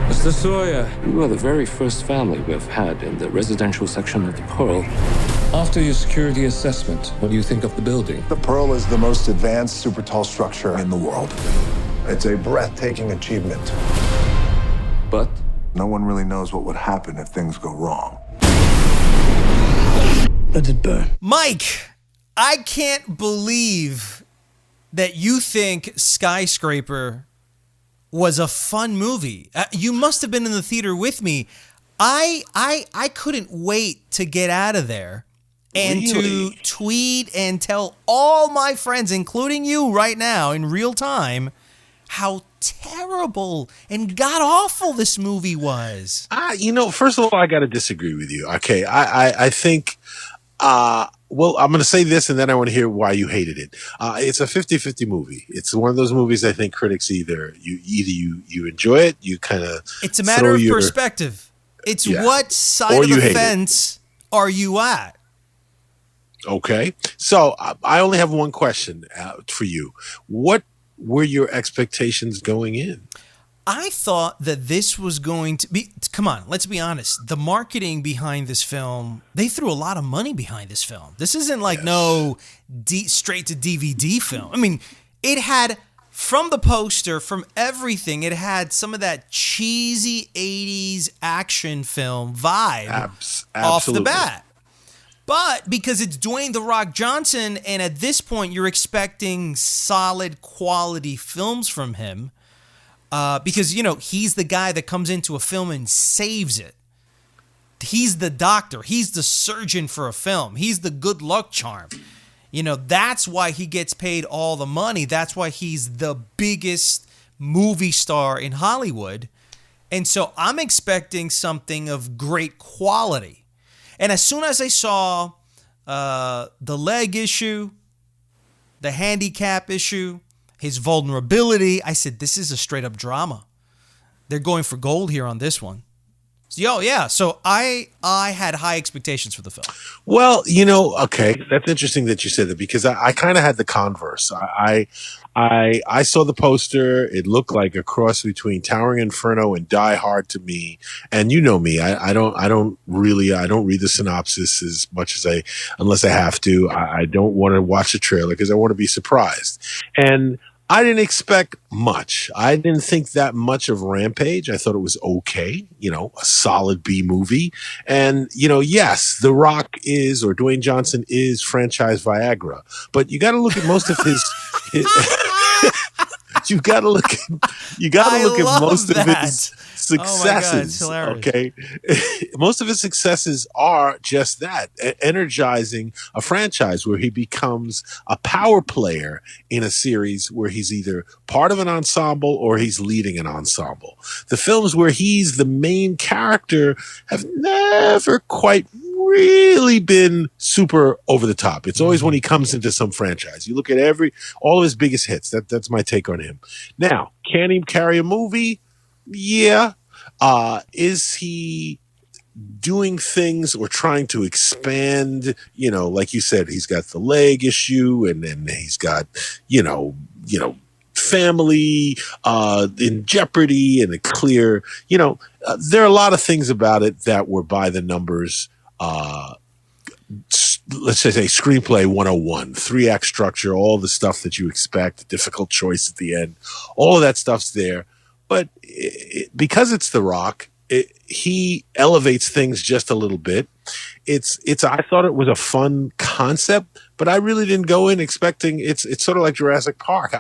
Mr. Sawyer, you are the very first family we've had in the residential section of the Pearl. After your security assessment, what do you think of the building? The Pearl is the most advanced super tall structure in the world. It's a breathtaking achievement. But No one really knows what would happen if things go wrong. let it burn. Mike, I can't believe that you think Skyscraper was a fun movie. You must have been in the theater with me. I couldn't wait to get out of there and to tweet and tell all my friends, including you right now in real time, how terrible and god-awful this movie was. First of all, I got to disagree with you. Okay, I think, well, I'm going to say this, and then I want to hear why you hated it. It's a 50-50 movie. It's one of those movies I think critics either you enjoy it, you kind of... It's a matter of perspective. It's what side of the fence are you at? Okay, so I only have one question for you. What were your expectations going in? I thought that this was going to be, come on, let's be honest. The marketing behind this film, they threw a lot of money behind this film. This isn't like no straight to DVD film. I mean, it had, from the poster, from everything, it had some of that cheesy 80s action film vibe off the bat. But because it's Dwayne The Rock Johnson, and at this point you're expecting solid quality films from him, because, he's the guy that comes into a film and saves it. He's the doctor. He's the surgeon for a film. He's the good luck charm. That's why he gets paid all the money. That's why he's the biggest movie star in Hollywood. And so I'm expecting something of great quality. And as soon as I saw the leg issue, the handicap issue, his vulnerability, I said, this is a straight up drama. They're going for gold here on this one. So I had high expectations for the film. Well, okay, that's interesting that you said that, because I kind of had the converse. I saw the poster. It looked like a cross between Towering Inferno and Die Hard to me. And you know me, I don't read the synopsis as much as unless I have to. I don't want to watch the trailer because I want to be surprised. And I didn't expect much. I didn't think that much of Rampage. I thought it was okay, a solid B movie. And, yes, The Rock is, or Dwayne Johnson is franchise Viagra. But you got to look at most of his you got to look at most of his successes. Oh my God, okay, most of his successes are just that, energizing a franchise where he becomes a power player in a series where he's either part of an ensemble or he's leading an ensemble. The films where he's the main character have never quite really been super over the top. It's always when he comes into some franchise. You look at all of his biggest hits. That's my take on him. Now, can he carry a movie? Yeah. Is he doing things or trying to expand? Like you said, he's got the leg issue, and then he's got, family in jeopardy, and a clear, there are a lot of things about it that were by the numbers. Let's just say screenplay 101, 3-act structure, all the stuff that you expect, difficult choice at the end, all of that stuff's there. but because it's The Rock, he elevates things just a little bit. I thought it was a fun concept, but I really didn't go in expecting it's sort of like Jurassic Park.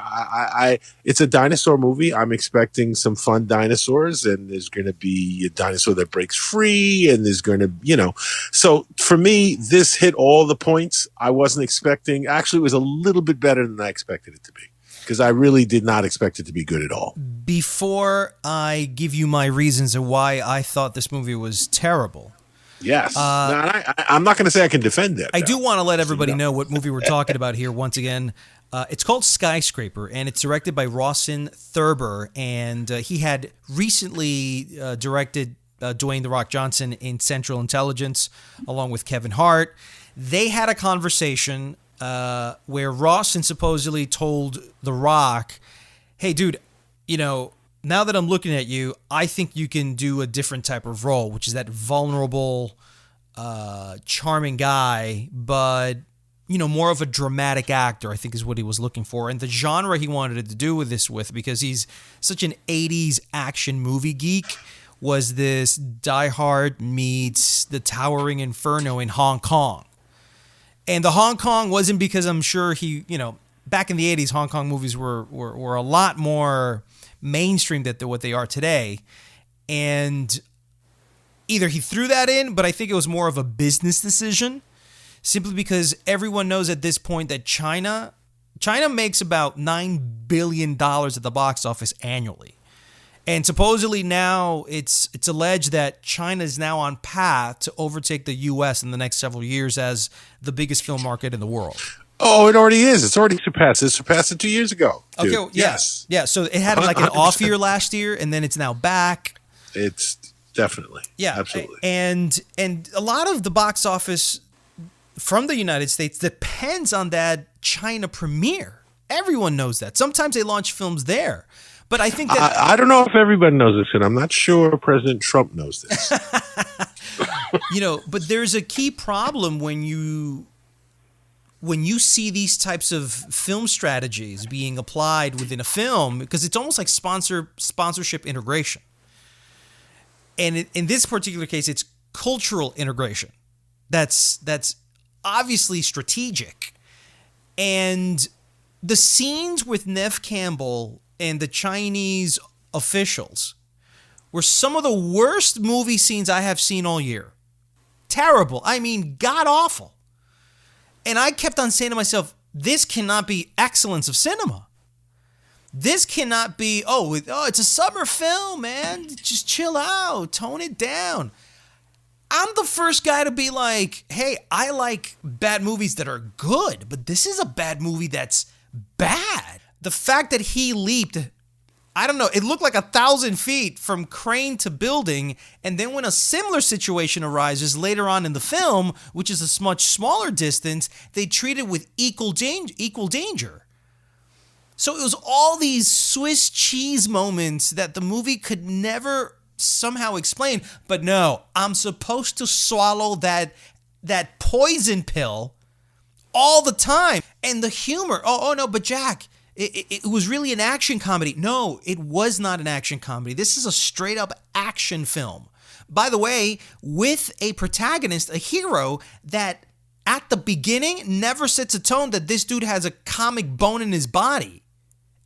It's a dinosaur movie. I'm expecting some fun dinosaurs, and there's going to be a dinosaur that breaks free, and there's going to, so for me, this hit all the points I wasn't expecting. Actually, it was a little bit better than I expected it to be, because I really did not expect it to be good at all. Before I give you my reasons of why I thought this movie was terrible. Yes. I'm not going to say I can defend it. I do want to let everybody know what movie we're talking about here once again. It's called Skyscraper, and it's directed by Rawson Thurber, and he had recently directed Dwayne The Rock Johnson in Central Intelligence, along with Kevin Hart. They had a conversation where Rawson supposedly told The Rock, hey, dude, now that I'm looking at you, I think you can do a different type of role, which is that vulnerable, charming guy, but, more of a dramatic actor, I think is what he was looking for. And the genre he wanted to do with, because he's such an 80s action movie geek, was this Die Hard meets The Towering Inferno in Hong Kong. And the Hong Kong wasn't because I'm sure he, back in the 80s, Hong Kong movies were a lot more mainstream than what they are today. And either he threw that in, but I think it was more of a business decision, simply because everyone knows at this point that China makes about $9 billion at the box office annually. And supposedly now it's alleged that China is now on path to overtake the U.S. in the next several years as the biggest film market in the world. Oh, it already is. It's already surpassed. It surpassed it 2 years ago. Dude. Okay, yes. Yeah, so it had like an 100%. Off year last year, and then it's now back. It's definitely. Yeah, absolutely. And a lot of the box office from the United States depends on that China premiere. Everyone knows that. Sometimes they launch films there. But I think that... I don't know if everybody knows this, and I'm not sure President Trump knows this. But there's a key problem when you see these types of film strategies being applied within a film, because it's almost like sponsorship integration. And in this particular case, it's cultural integration. That's obviously strategic. And the scenes with Neve Campbell and the Chinese officials were some of the worst movie scenes I have seen all year. Terrible. I mean, god-awful. And I kept on saying to myself, this cannot be excellence of cinema. This cannot be, it's a summer film, man. Just chill out. Tone it down. I'm the first guy to be like, hey, I like bad movies that are good, but this is a bad movie that's bad. The fact that he leaped, I don't know, it looked like 1,000 feet from crane to building, and then when a similar situation arises later on in the film, which is a much smaller distance, they treat it with equal danger. So it was all these Swiss cheese moments that the movie could never somehow explain. But no, I'm supposed to swallow that poison pill all the time. And the humor, oh no, but Jack, it was really an action comedy. No, it was not an action comedy. This is a straight up action film. By the way, with a protagonist, a hero that at the beginning never sets a tone that this dude has a comic bone in his body.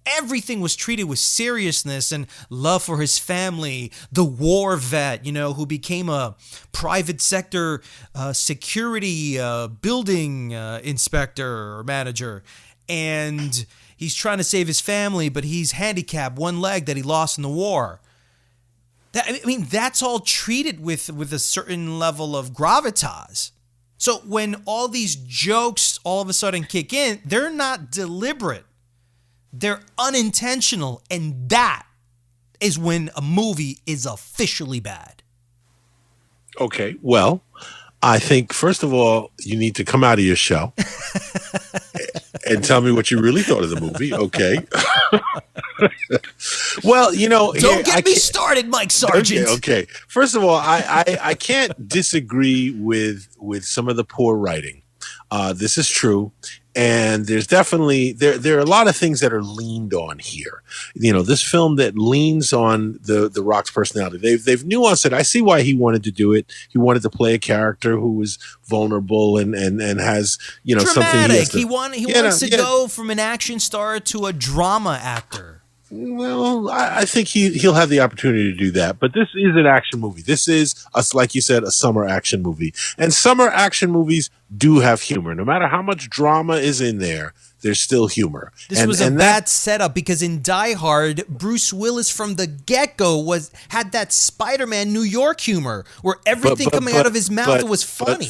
Everything was treated with seriousness and love for his family. The war vet, who became a private sector security building inspector or manager. And he's trying to save his family, but he's handicapped, one leg that he lost in the war. That's all treated with a certain level of gravitas. So when all these jokes all of a sudden kick in, they're not deliberate. They're unintentional, and that is when a movie is officially bad. Okay, well, I think, first of all, you need to come out of your shell and tell me what you really thought of the movie, okay? Well, Don't get me started, Mike Sargent. Okay. First of all, I can't disagree with some of the poor writing. This is true. And there's definitely there are a lot of things that are leaned on here. This film that leans on the Rock's personality. They've nuanced it. I see why he wanted to do it. He wanted to play a character who was vulnerable and has dramatic. Something He wants to go from an action star to a drama actor. Well, I think he'll have the opportunity to do that. But this is an action movie. This is, like you said, a summer action movie. And summer action movies do have humor. No matter how much drama is in there, there's still humor. This was a bad setup because in Die Hard, Bruce Willis from the get-go had that Spider-Man New York humor where everything coming out of his mouth was funny.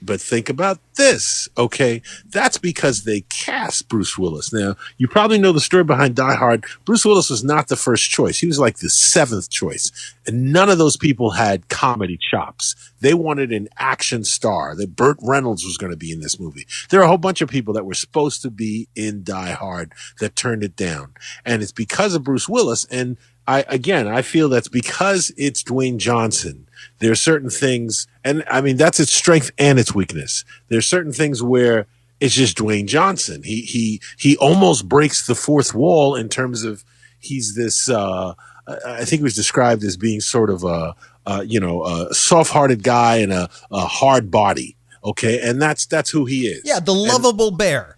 But think about this, okay? That's because they cast Bruce Willis. Now, you probably know the story behind Die Hard. Bruce Willis was not the first choice. He was like the seventh choice. And none of those people had comedy chops. They wanted an action star. That Burt Reynolds was going to be in this movie. There are a whole bunch of people that were supposed to be in Die Hard that turned it down. And it's because of Bruce Willis. And I feel that's because it's Dwayne Johnson. There are certain things, and I mean, that's its strength and its weakness. There are certain things where it's just Dwayne Johnson. He almost breaks the fourth wall in terms of he's this, I think he was described as being sort of a soft-hearted guy and a hard body. Okay. And that's who he is. Yeah. The lovable bear.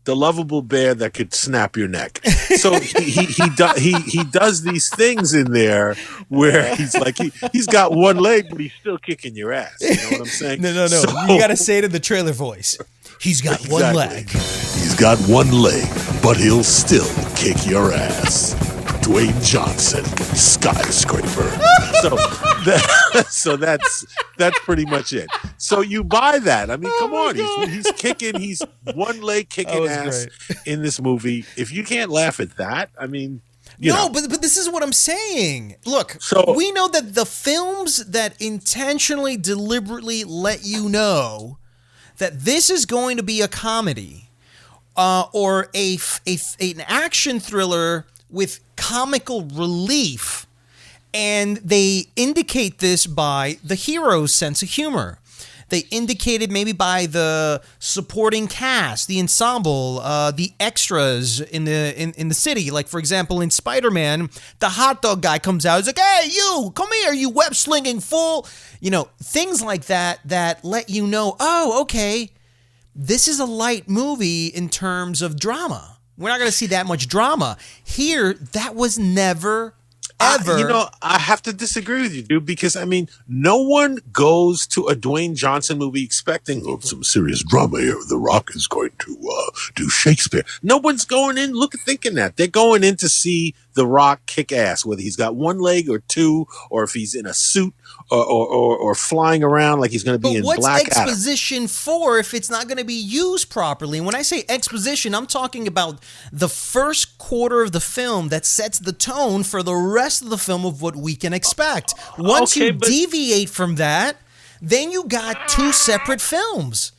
The lovable bear that could snap your neck. So he does these things in there where he's like he's got one leg, but he's still kicking your ass. You know what I'm saying? No. So, you got to say it in the trailer voice. He's got one leg. He's got one leg, but he'll still kick your ass. Dwayne Johnson, Skyscraper. So that's pretty much it. So you buy that. I mean, come on. He's kicking. He's one leg kicking ass in this movie. If you can't laugh at that, I mean, but this is what I'm saying. Look, we know that the films that intentionally, deliberately let you know that this is going to be a comedy or an action thriller with comical relief, and they indicate this by the hero's sense of humor. They indicate it maybe by the supporting cast, the ensemble, the extras in the city. Like, for example, in Spider-Man, the hot dog guy comes out. He's like, "Hey, you, come here, you web-slinging fool." Things like that let you know, oh, okay, this is a light movie in terms of drama. We're not going to see that much drama. Here, that was never, ever. I have to disagree with you, dude, because, I mean, no one goes to a Dwayne Johnson movie expecting some serious drama here. The Rock is going to do Shakespeare. No one's going in thinking that. They're going in to see The Rock kick ass, whether he's got one leg or two, or if he's in a suit or flying around like he's going to be in Black Adam. But what's exposition for if it's not going to be used properly? And when I say exposition, I'm talking about the first quarter of the film that sets the tone for the rest of the film of what we can expect. Once you deviate from that, then you got two separate films.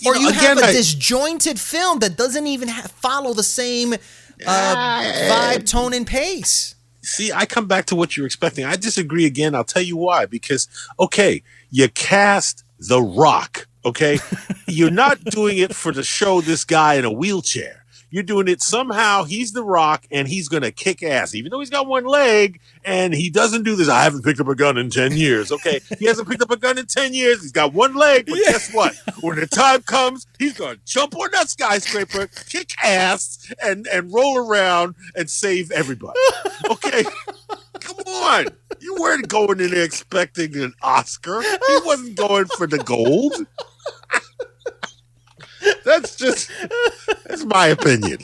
You have a disjointed film that doesn't even follow the same vibe, tone, and pace. See, I come back to what you're expecting. I disagree again. I'll tell you why. Because, you cast The Rock, okay? You're not doing it to show this guy in a wheelchair. You're doing it somehow. He's The Rock, and he's going to kick ass, even though he's got one leg, and he doesn't do this. I haven't picked up a gun in 10 years. Okay, he hasn't picked up a gun in 10 years. He's got one leg, but guess what? When the time comes, he's going to jump on that skyscraper, kick ass, and roll around and save everybody. Okay? Come on. You weren't going in there expecting an Oscar. He wasn't going for the gold. That's my opinion.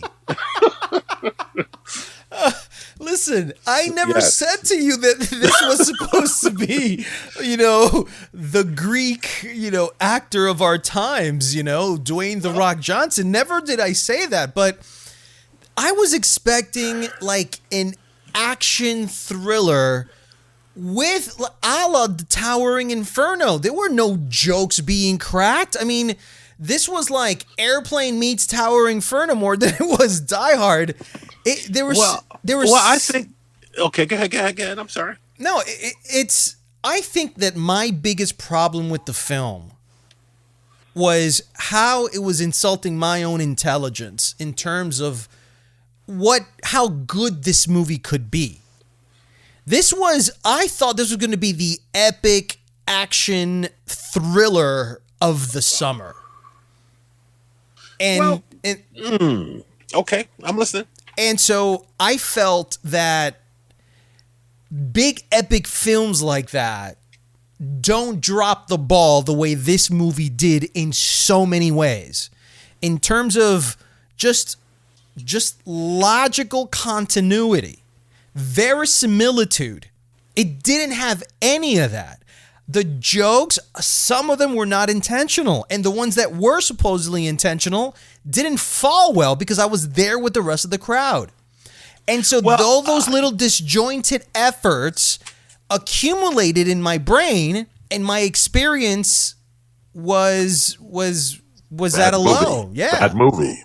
Listen, I never said to you that this was supposed to be, the Greek, actor of our times, Dwayne The Rock Johnson. Never did I say that, but I was expecting like an action thriller with a la the Towering Inferno. There were no jokes being cracked. I mean, this was like Airplane meets Towering Inferno more than it was Die Hard. I think. Okay, go ahead. I'm sorry. No, I think that my biggest problem with the film was how it was insulting my own intelligence in terms of how good this movie could be. I thought this was going to be the epic action thriller of the summer. And, okay, I'm listening. And so I felt that big epic films like that don't drop the ball the way this movie did in so many ways. In terms of just logical continuity, verisimilitude. It didn't have any of that. The jokes, some of them were not intentional, and the ones that were supposedly intentional didn't fall well because I was there with the rest of the crowd. And so all those little disjointed efforts accumulated in my brain, and my experience was at a low. Yeah. Bad movie.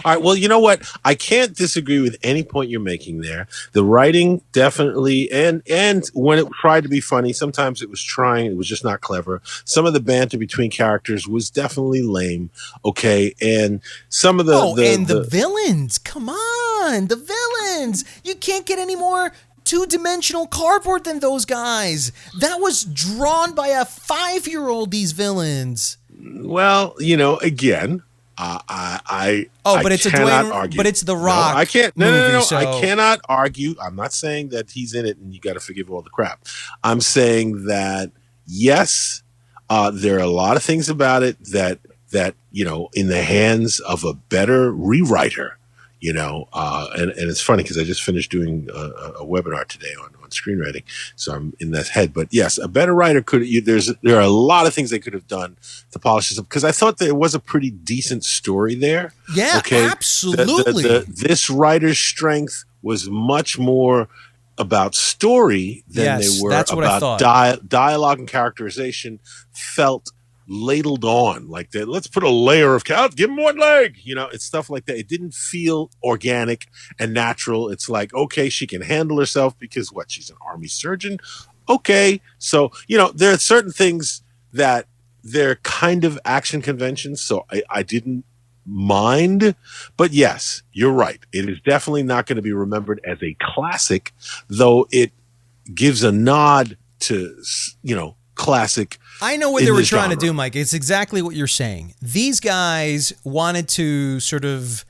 All right. Well, you know what? I can't disagree with any point you're making there. The writing definitely, and when it tried to be funny, sometimes it was trying, it was just not clever. Some of the banter between characters was definitely lame. Okay. And some of the villains, come on, the villains. You can't get any more two-dimensional cardboard than those guys. That was drawn by a 5-year-old, these villains. Well, again, I it's cannot Dwayne, argue. but it's The Rock. No, I can't. No, movie, no. So. I cannot argue. I'm not saying that he's in it and you got to forgive all the crap. I'm saying that yes, there are a lot of things about it that in the hands of a better rewriter. And it's funny because I just finished doing a webinar today on screenwriting, so I'm in that head. But yes, a better writer there are a lot of things they could have done to polish this up, because I thought there was a pretty decent story there. Yeah, okay? Absolutely. This writer's strength was much more about story than they were about dialogue and characterization. Felt ladled on like that. Let's put a layer of give him one leg. It's stuff like that. It didn't feel organic and natural. It's like, okay, she can handle herself because she's an army surgeon. Okay. So, there are certain things that they're kind of action conventions. So I didn't mind, but yes, you're right. It is definitely not going to be remembered as a classic, though it gives a nod to, classic. I know what they were trying to do, Mike. It's exactly what you're saying. These guys wanted to sort of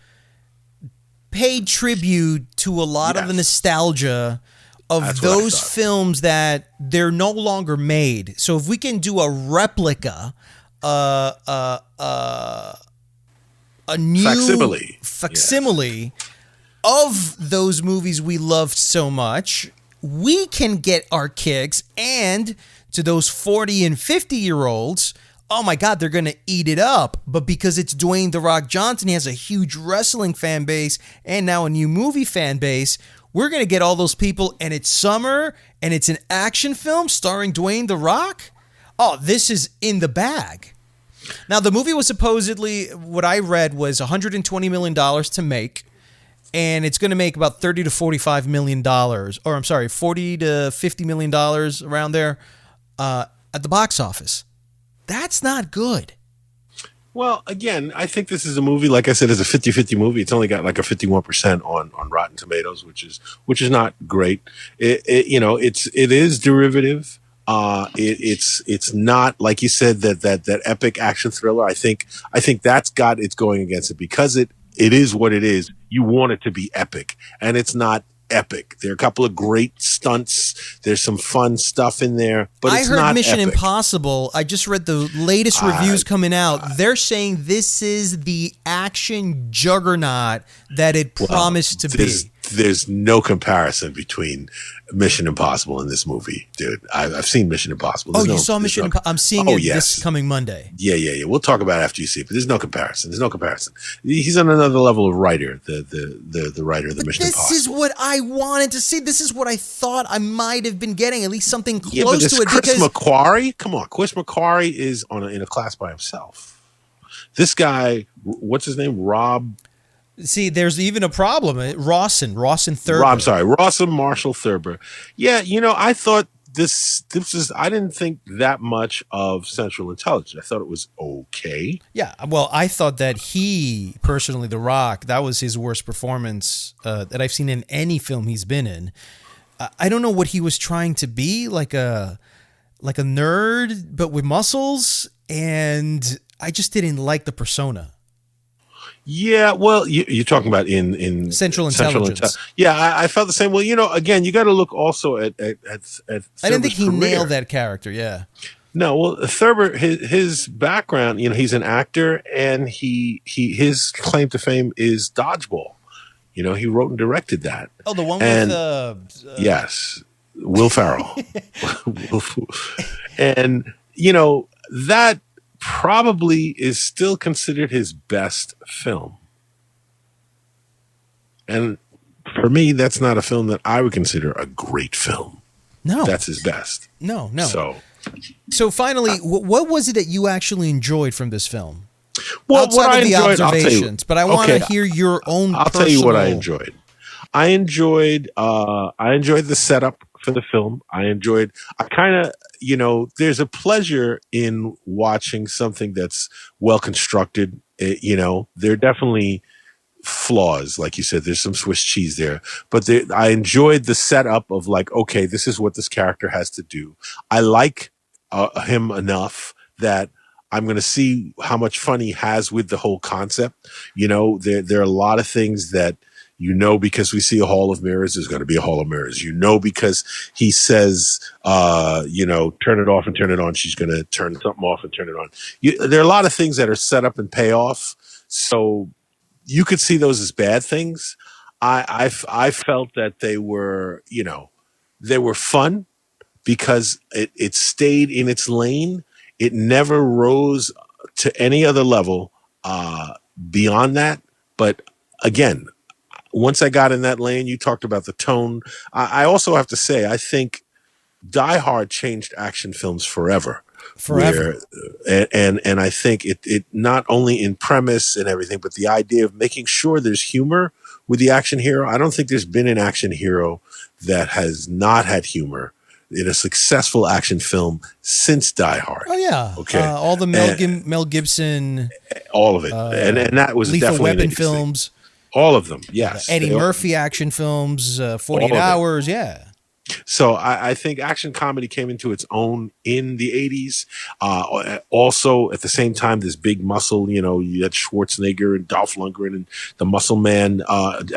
pay tribute to a lot of the nostalgia of those films that they're no longer made. So if we can do a replica, a new facsimile of those movies we loved so much, we can get our kicks. And to those 40 and 50-year-olds, oh my God, they're going to eat it up. But because it's Dwayne The Rock Johnson, he has a huge wrestling fan base and now a new movie fan base. We're going to get all those people, and it's summer, and it's an action film starring Dwayne The Rock. Oh, this is in the bag. Now, the movie was supposedly, what I read was $120 million to make, and it's going to make about $30 to $45 million, or I'm sorry, $40 to $50 million around there at the box office. That's not good. Well, again, I think this is a movie, like I said, it's a 50-50 movie. It's only got like a 51% on Rotten Tomatoes, which is not great. It is derivative. It's not, like you said, that epic action thriller. I think that's got it's going against it, because it is what it is. You want it to be epic, and it's not epic. There are a couple of great stunts. There's some fun stuff in there, but it's not I heard Mission epic. Impossible. I just read the latest reviews coming out. They're saying this is the action juggernaut that it promised to be. There's no comparison between Mission Impossible and this movie, dude. I've seen Mission Impossible. You saw Mission Impossible? I'm seeing it this coming Monday. Yeah. We'll talk about it after you see it, but there's no comparison. He's on another level of writer, the writer of the Mission Impossible. This is what I wanted to see. This is what I thought I might have been getting, at least something close to it. Chris McQuarrie? Come on. Chris McQuarrie is in a class by himself. This guy, what's his name? Rob... See, there's even a problem. Rawson Thurber. Rawson Marshall Thurber. Yeah, I thought this is, I didn't think that much of Central Intelligence. I thought it was okay. Yeah, well, I thought that he, personally, The Rock, that was his worst performance that I've seen in any film he's been in. I don't know what he was trying to be, like a nerd, but with muscles, and I just didn't like the persona. Yeah, well, you're talking about in Central Intelligence. Yeah, I felt the same. Well, again, you got to look also at I didn't think he nailed that character. Yeah. No, well, Thurber, his background, he's an actor, and his claim to fame is Dodgeball. He wrote and directed that. Oh, the one with yes, Will Ferrell. And that probably is still considered his best film. And for me, that's not a film that I would consider a great film. No. That's his best. No. So finally, what was it that you actually enjoyed from this film? Well, Outside what I of the enjoyed, observations, but I want to hear your own I'll tell you what I enjoyed. I enjoyed the setup for the film. I kind of, there's a pleasure in watching something that's well constructed. There are definitely flaws, like you said. There's some Swiss cheese there, but I enjoyed the setup of like, okay, this is what this character has to do. I like him enough that I'm going to see how much fun he has with the whole concept. There are a lot of things that, because we see a hall of mirrors, there's going to be a hall of mirrors. Because he says, turn it off and turn it on, she's going to turn something off and turn it on. There are a lot of things that are set up and pay off. So you could see those as bad things. I felt that they were, they were fun because it stayed in its lane. It never rose to any other level beyond that. But again, once I got in that lane, you talked about the tone. I also have to say, I think Die Hard changed action films forever. And I think it not only in premise and everything, but the idea of making sure there's humor with the action hero. I don't think there's been an action hero that has not had humor in a successful action film since Die Hard. Oh yeah, okay. All the Mel Gibson, all of it, and that was Lethal definitely Weapon films. All of them, yes. Eddie Murphy action films, 48 Hours, yeah. So I think action comedy came into its own in the 80s. Also, at the same time, this big muscle, you had Schwarzenegger and Dolph Lundgren and the Muscle Man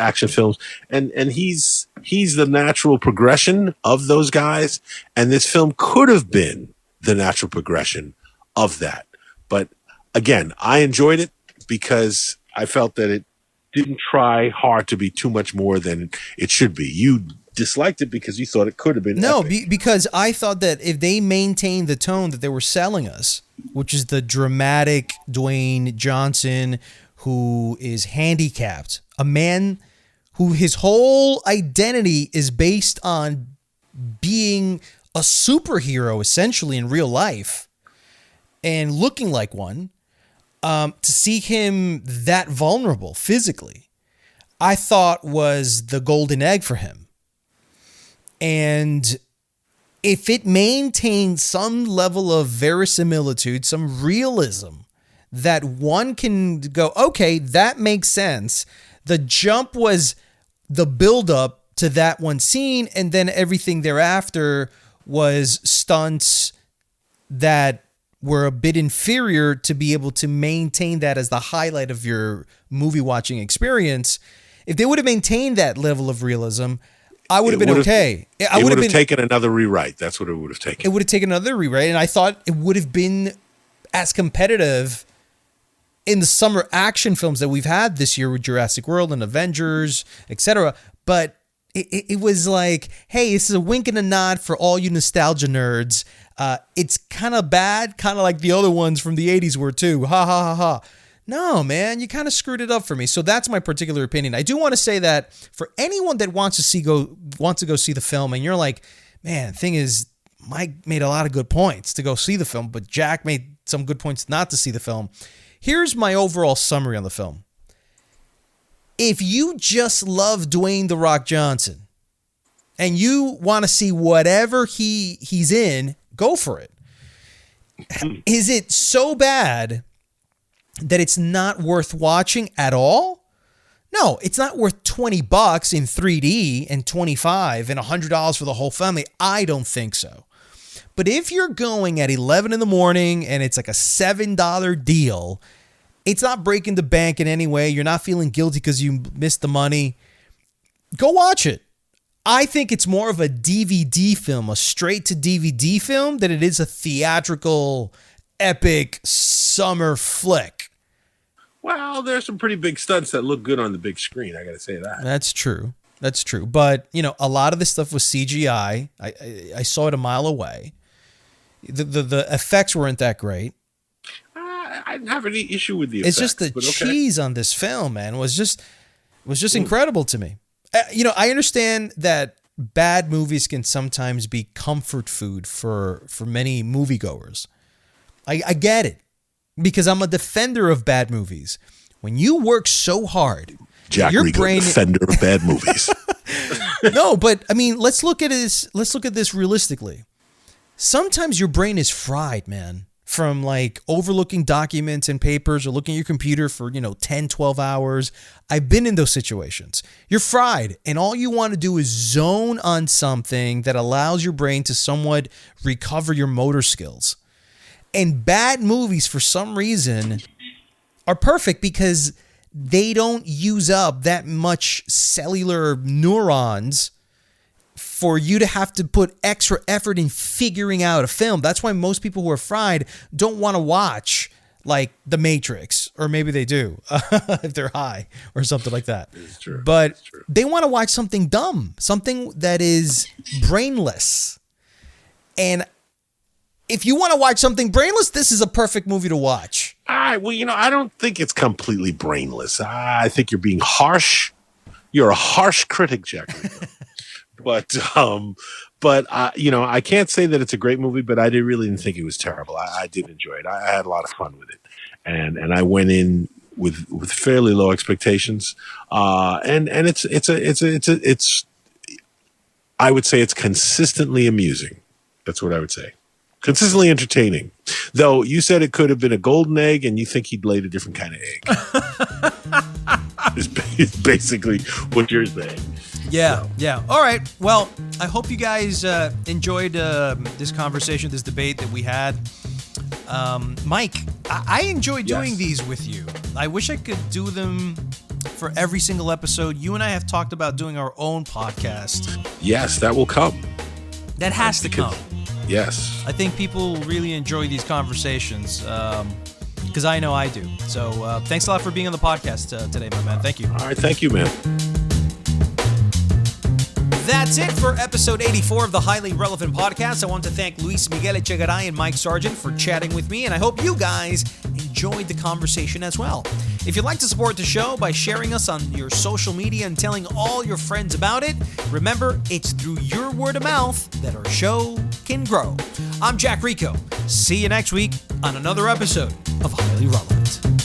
action films. And he's the natural progression of those guys. And this film could have been the natural progression of that. But again, I enjoyed it because I felt that it didn't try hard to be too much more than it should be. You disliked it because you thought it could have been. No, because I thought that if they maintained the tone that they were selling us, which is the dramatic Dwayne Johnson who is handicapped, a man who his whole identity is based on being a superhero essentially in real life and looking like one, to see him that vulnerable physically, I thought was the golden egg for him. And if it maintained some level of verisimilitude, some realism that one can go, okay, that makes sense. The jump was the buildup to that one scene, and then everything thereafter was stunts that were a bit inferior to be able to maintain that as the highlight of your movie watching experience. If they would have maintained that level of realism, I would have been okay. It would have taken another rewrite. That's what it would have taken. It would have taken another rewrite, and I thought it would have been as competitive in the summer action films that we've had this year with Jurassic World and Avengers, etc. But it was like, hey, this is a wink and a nod for all you nostalgia nerds. It's kind of bad, kind of like the other ones from the 80s were too. Ha, ha, ha, ha. No, man, you kind of screwed it up for me. So that's my particular opinion. I do want to say that for anyone that wants to go see the film, and you're like, man, thing is, Mike made a lot of good points to go see the film, but Jack made some good points not to see the film. Here's my overall summary on the film. If you just love Dwayne The Rock Johnson, and you want to see whatever he's in, go for it. Is it so bad that it's not worth watching at all? No, it's not worth $20 in 3D and $25 and $100 for the whole family. I don't think so. But if you're going at 11 in the morning and it's like a $7 deal, it's not breaking the bank in any way. You're not feeling guilty because you missed the money. Go watch it. I think it's more of a DVD film, a straight to DVD film, than it is a theatrical, epic summer flick. Well, there's some pretty big stunts that look good on the big screen. I got to say that. That's true. That's true. But, you know, a lot of this stuff was CGI. I saw it a mile away. The effects weren't that great. I didn't have any issue with the effects. It's just the cheese on this film, man, was just incredible to me. You know, I understand that bad movies can sometimes be comfort food for many moviegoers. I get it, because I'm a defender of bad movies. When you work so hard, Jack your Rico, brain defender of bad movies. No, but I mean, let's look at this. Let's look at this realistically. Sometimes your brain is fried, man, from like overlooking documents and papers or looking at your computer for, 10, 12 hours. I've been in those situations. You're fried, and all you want to do is zone on something that allows your brain to somewhat recover your motor skills. And bad movies, for some reason, are perfect because they don't use up that much cellular neurons for you to have to put extra effort in figuring out a film. That's why most people who are fried don't want to watch like The Matrix, or maybe they do if they're high or something like that. It's true. But It's true. They want to watch something dumb, something that is brainless. And if you want to watch something brainless, this is a perfect movie to watch. Well, I don't think it's completely brainless. I think you're being harsh. You're a harsh critic, Jack Rico. But I can't say that it's a great movie, but I really didn't think it was terrible. I did enjoy it. I had a lot of fun with it, and I went in with fairly low expectations. And it's I would say it's consistently amusing. That's what I would say. Consistently entertaining. Though you said it could have been a golden egg, and you think he'd laid a different kind of egg. Is basically what you're saying. Yeah. All right. Well, I hope you guys enjoyed this conversation, this debate that we had. Mike, I enjoy doing these with you. I wish I could do them for every single episode. You and I have talked about doing our own podcast. Yes, that will come. That has to come. Yes. I think people really enjoy these conversations because I know I do. So thanks a lot for being on the podcast today, my man. Thank you. All right. Thank you, man. That's it for episode 84 of the Highly Relevant Podcast. I want to thank Luis Miguel Echegaray and Mike Sargent for chatting with me, and I hope you guys enjoyed the conversation as well. If you'd like to support the show by sharing us on your social media and telling all your friends about it, remember, it's through your word of mouth that our show can grow. I'm Jack Rico. See you next week on another episode of Highly Relevant.